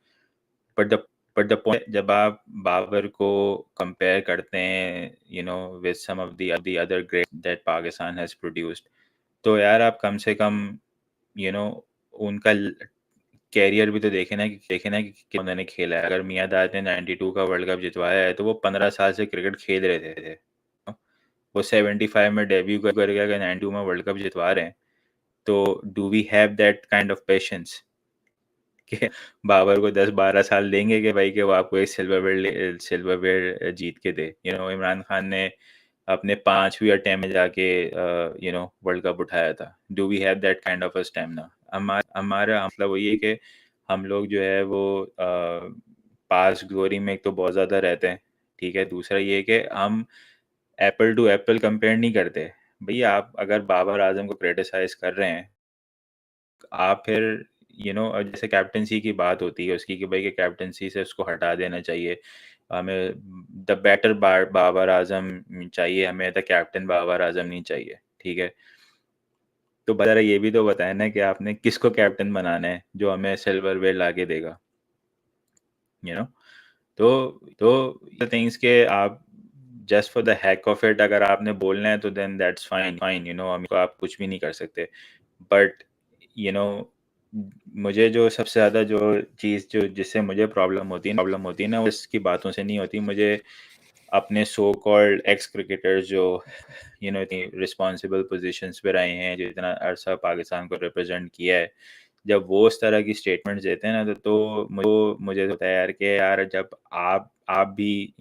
But the point, जब आप बाबर को कंपेयर करते हैं with some of the other great that Pakistan has produced, तो यार आप कम से कम उनका कैरियर भी तो देखे ना कि उन्होंने खेला है. अगर मियांदाद ने 92 का वर्ल्ड कप जितवाया है, तो वो 15 साल से क्रिकेट खेल रहे थे. वो 75 में डेब्यू करके अगर 92 में वर्ल्ड कप जितवा रहे हैं, तो do we have that kind of patience? कि बाबर को 10-12 साल देंगे कि भाई कि वो आपको एक सिल्वरवेयर जीत के दे। इमरान खान ने अपने 5वीं अटेम्प्ट में जाके वर्ल्ड कप उठाया था। Do we have that kind of a stamina? हमारा मतलब वही है कि हम लोग जो है वो पास ग्लोरी में एक तो बहुत ज़्यादा रहते हैं, ठीक है। दूसरा ये है कि हम एप्पल टू एप्पल कंपेयर नहीं करते। भैया आप अगर बाबर आजम को क्रिटिसाइज कर रहे हैं, आप फिर जैसे कैप्टनसी की बात होती है उसकी कि भाई कि कैप्टनसी से उसको हटा देना चाहिए, हमें द बेटर बाबर आजम चाहिए, हमें द कैप्टन बाबर आजम नहीं चाहिए, ठीक है। तो ज़रा ये भी तो बताएं ना कि आपने किसको कैप्टन बनाना है जो हमें सिल्वरवेयर ला के देगा, यू नो। तो थिंग्स के आप just for the hack of it अगर आपने बोलना है तो देन दैट्स फाइन फाइन, हमको आप कुछ भी नहीं कर सकते। बट यू नो मुझे जो सबसे ज़्यादा जो चीज़ जो जिससे मुझे प्रॉब्लम होती है ना, वो इसकी बातों से नहीं होती। मुझे अपने सो कॉल्ड एक्स क्रिकेटर्स जो इतनी रिस्पॉन्सिबल पोजीशंस पे रहे हैं, जो इतना अरसा पाकिस्तान को रिप्रेजेंट किया है, जब वो उस तरह की स्टेटमेंट्स देते हैं ना, तो मुझे होता है यार कि यार जब आप भी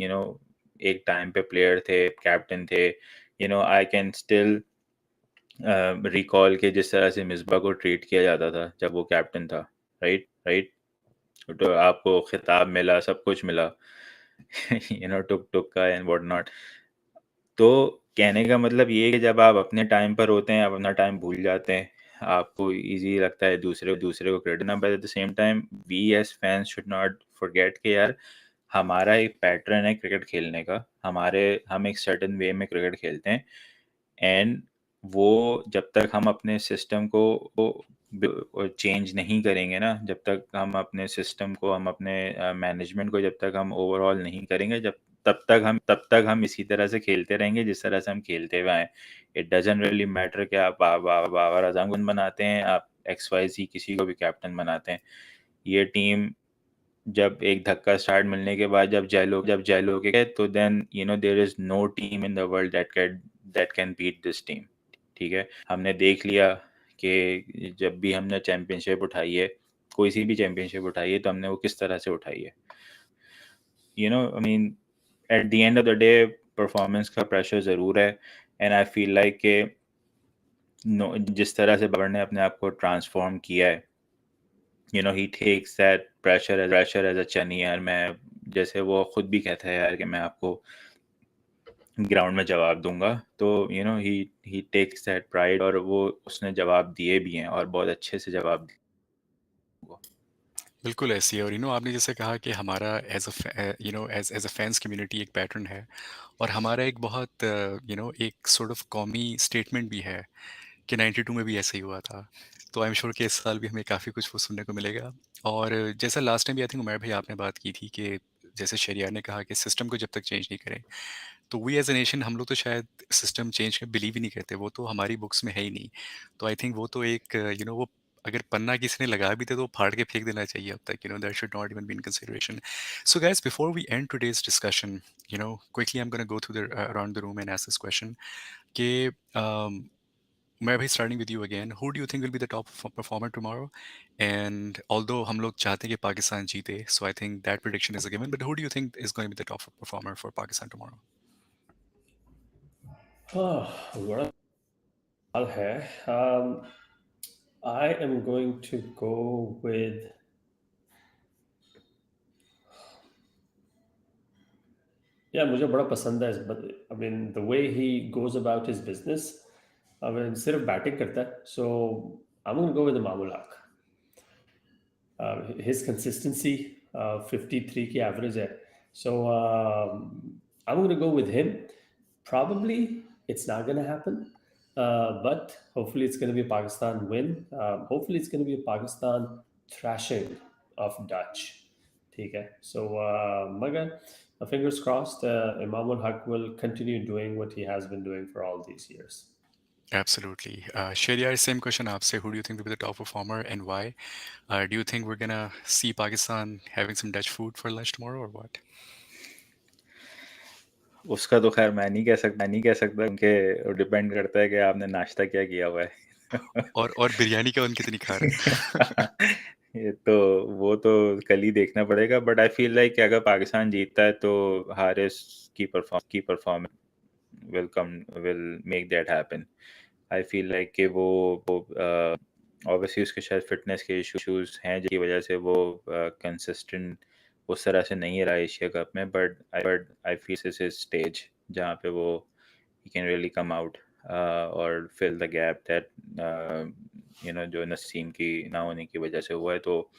एक टाइम पे प्लेयर थे, कैप्टन थे, आई कैन स्टिल रिकॉल के जिस तरह से मिसबा को ट्रीट किया जाता था जब वो कैप्टन था, राइट राइट। तो आपको खिताब मिला, सब कुछ मिला टुक टुक का एंड व्हाट नॉट। तो कहने का मतलब ये है कि जब आप अपने टाइम पर होते हैं, आप अपना टाइम भूल जाते हैं, आपको इजी लगता है दूसरे को क्रेडिट ना, but at the same time we as fans should not forget कि यार हमारा एक पैटर्न है क्रिकेट खेलने का, हम एक सर्टेन वे में क्रिकेट खेलते हैं। एंड वो जब तक हम अपने सिस्टम को चेंज नहीं करेंगे ना, जब तक हम अपने सिस्टम को, हम अपने मैनेजमेंट को जब तक हम ओवरऑल नहीं करेंगे, तब तक हम इसी तरह से खेलते रहेंगे जिस तरह से हम खेलते हुए आए। इट डजंट रियली मैटर कि आप बाबर आजम को बनाते हैं, आप XYZ किसी को भी कैप्टन बनाते हैं। ये टीम जब एक धक्का स्टार्ट मिलने के बाद जब जेलो के गए, तो then there is no team in the world that can beat this team, ठीक है। हमने देख लिया कि जब भी हमने चैंपियनशिप उठाई है, कोई सी भी चैंपियनशिप उठाई है, तो हमने वो किस तरह से उठाई है। I mean at the end of the day performance का प्रेशर ज़रूर है। एंड आई फील लाइक कि जिस तरह से बाबर ने अपने आप को ट्रांसफॉर्म किया है, he takes that pressure as a चनी। यार मैं, जैसे वो खुद भी कहता है यार कि मैं आपको ग्राउंड में जवाब दूंगा, तो ही टेक्स दैट प्राइड, और वो उसने जवाब दिए भी हैं और बहुत अच्छे से जवाब दिए। बिल्कुल ऐसी है। और आपने जैसे कहा कि हमारा एज अ फैंस कम्युनिटी एक पैटर्न है, और हमारा एक बहुत एक सॉर्ट ऑफ कौमी स्टेटमेंट भी है कि 92 में भी ऐसा ही हुआ था। तो आई एम श्योर कि इस साल भी हमें काफ़ी कुछ वो सुनने को मिलेगा। और जैसा लास्ट टाइम भी आई थिंक उमर भाई आपने बात की थी कि जैसे शरिया ने कहा कि सिस्टम को जब तक चेंज नहीं करें, तो वी एज ए नेशन हम लोग तो शायद सिस्टम चेंज का बिलीव ही नहीं करते, वो तो हमारी बुक्स में है ही नहीं। तो आई थिंक वो तो एक वो अगर पन्ना किसी ने लगा भी था तो फाड़ के फेंक देना चाहिए अब तक, that should not even be in consideration. So guys, before we end today's discussion, quickly I am gonna go through the around the room and ask this question कि मैं भी starting with you again, who do you think will be the top performer tomorrow? And although हम लोग चाहते हैं कि पाकिस्तान जीते, so I think that prediction is a given, but who do you think is going to be the top performer for Pakistan tomorrow? बड़ा सवाल है। I am going to go with, या मुझे बड़ा पसंद है I mean the way he goes about his business. I mean सिर्फ बैटिंग करता है, so I am going to go with Mamul Haq. His consistency, 53 की एवरेज है, so I'm going to go with him. Probably it's not going to happen, but hopefully it's going to be a Pakistan win. Hopefully it's going to be a Pakistan thrashing of Dutch. ठीक है, so मगर fingers crossed, Imam ul Haq will continue doing what he has been doing for all these years. Absolutely. Sharia, same question आपसे. Who do you think will be the top performer and why? Do you think we're gonna see Pakistan having some Dutch food for lunch tomorrow or what? उसका तो खैर मैं नहीं कह सकता क्योंकि डिपेंड करता है कि आपने नाश्ता क्या किया हुआ है। और बिरयानी कौन कितनी खा रहा है? ये तो वो तो कल ही देखना पड़ेगा, बट आई फील लाइक अगर पाकिस्तान जीतता है तो हारिस की performance will make that happen. I feel like कि वो ऑब्वियसली उसके शायद फिटनेस के इश्यूज हैं जिसकी वजह से वो कंसिस्टेंट उस तरह से नहीं रहा एशिया कप में, but I feel this is stage जहाँ पे वो he can really come out or fill the gap that जो नसीम की ना होने की वजह से हुआ है। तो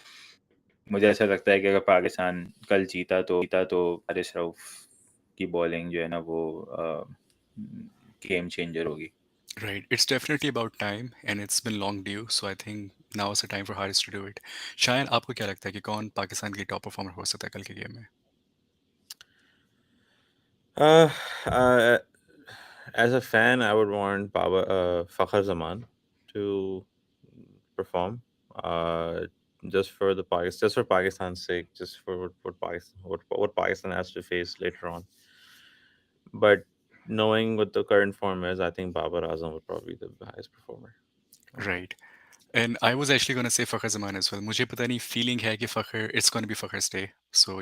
मुझे ऐसा लगता है कि अगर पाकिस्तान कल जीता तो हारिस रऊफ की बॉलिंग जो है ना वो गेम चेंजर होगी। Right. It's definitely about time and it's been long due. So I think now is the time for Haris to do it. Shayan आपको क्या लगता है कि कौन पाकिस्तान की टॉप परफॉर्मर हो सकता है कल के गेम में? Uh, uh, as a fan, I would want Fakhar Zaman to perform. Just for Pakistan's sake, just for what Pakistan has to face later on. But knowing what the current form is, I think Babar Azam would probably be the highest performer. Right. And I was actually going to say Fakhar Zaman as well. मुझे पता नहीं feeling है कि Fakhar, it's going to be Fakhar's day. So,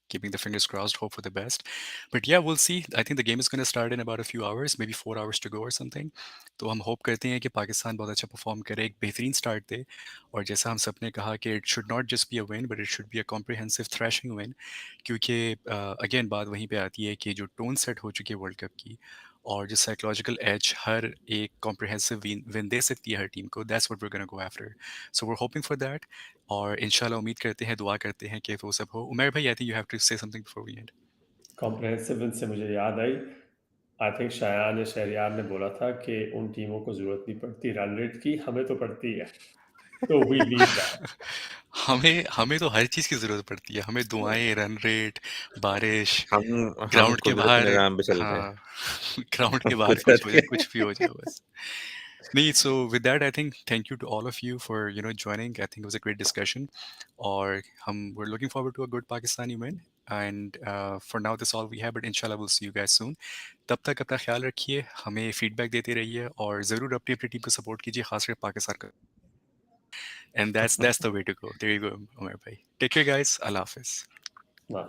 keeping the fingers crossed, hope for the best. But yeah, we'll see. I think the game is going to start in about a few hours, maybe 4 hours to go or something. तो हम hope करते हैं कि पाकिस्तान बहुत अच्छा perform करे, एक बेहतरीन start दे. और जैसा हम सबने कहा कि it should not just be a win, but it should be a comprehensive thrashing win. क्योंकि again बात वहीं पे आती है कि जो tone set हो चुकी है वर्ल्ड कप की और जो साइकोलॉजिकल एज हर एक कॉम्प्रिहेंसिव विन दे सकती है हर टीम को, that's what we gonna go after. So we are hoping for that और इंशाल्लाह उम्मीद करते हैं, दुआ करते हैं कि वो सब हो। उमर भाई, I think you have to say something before we end. Comprehensive win से मुझे याद आई, आई थिंक शायान या शहरियार ने बोला था कि उन टीमों को ज़रूरत नहीं पड़ती रन रेट की, हमें तो पड़ती है। तो वी नीड दैट। हमें हमें तो हर चीज़ की ज़रूरत पड़ती है, हमें दुआएं, रन रेट, बारिश, हम ग्राउंड के कुदरत के बाहर। निज़ाम पे चलते हैं। हाँ ग्राउंड के हम बाहर कुदरत के कुछ भी हो जाए बस। Nee, so with that, I think thank you to all of you for joining. I think it was a great discussion. Or we're looking forward to a good Pakistani win. And for now, that's all we have. But inshallah, we'll see you guys soon. तब तक अपना ख्याल रखिए, हमें फीडबैक देते रहिए और ज़रूर अपनी अपनी टीम को सपोर्ट कीजिए, खासकर पाकिस्तान का। And that's the way to go. There you go, Umar bhai. Take care, guys. Allah Hafiz.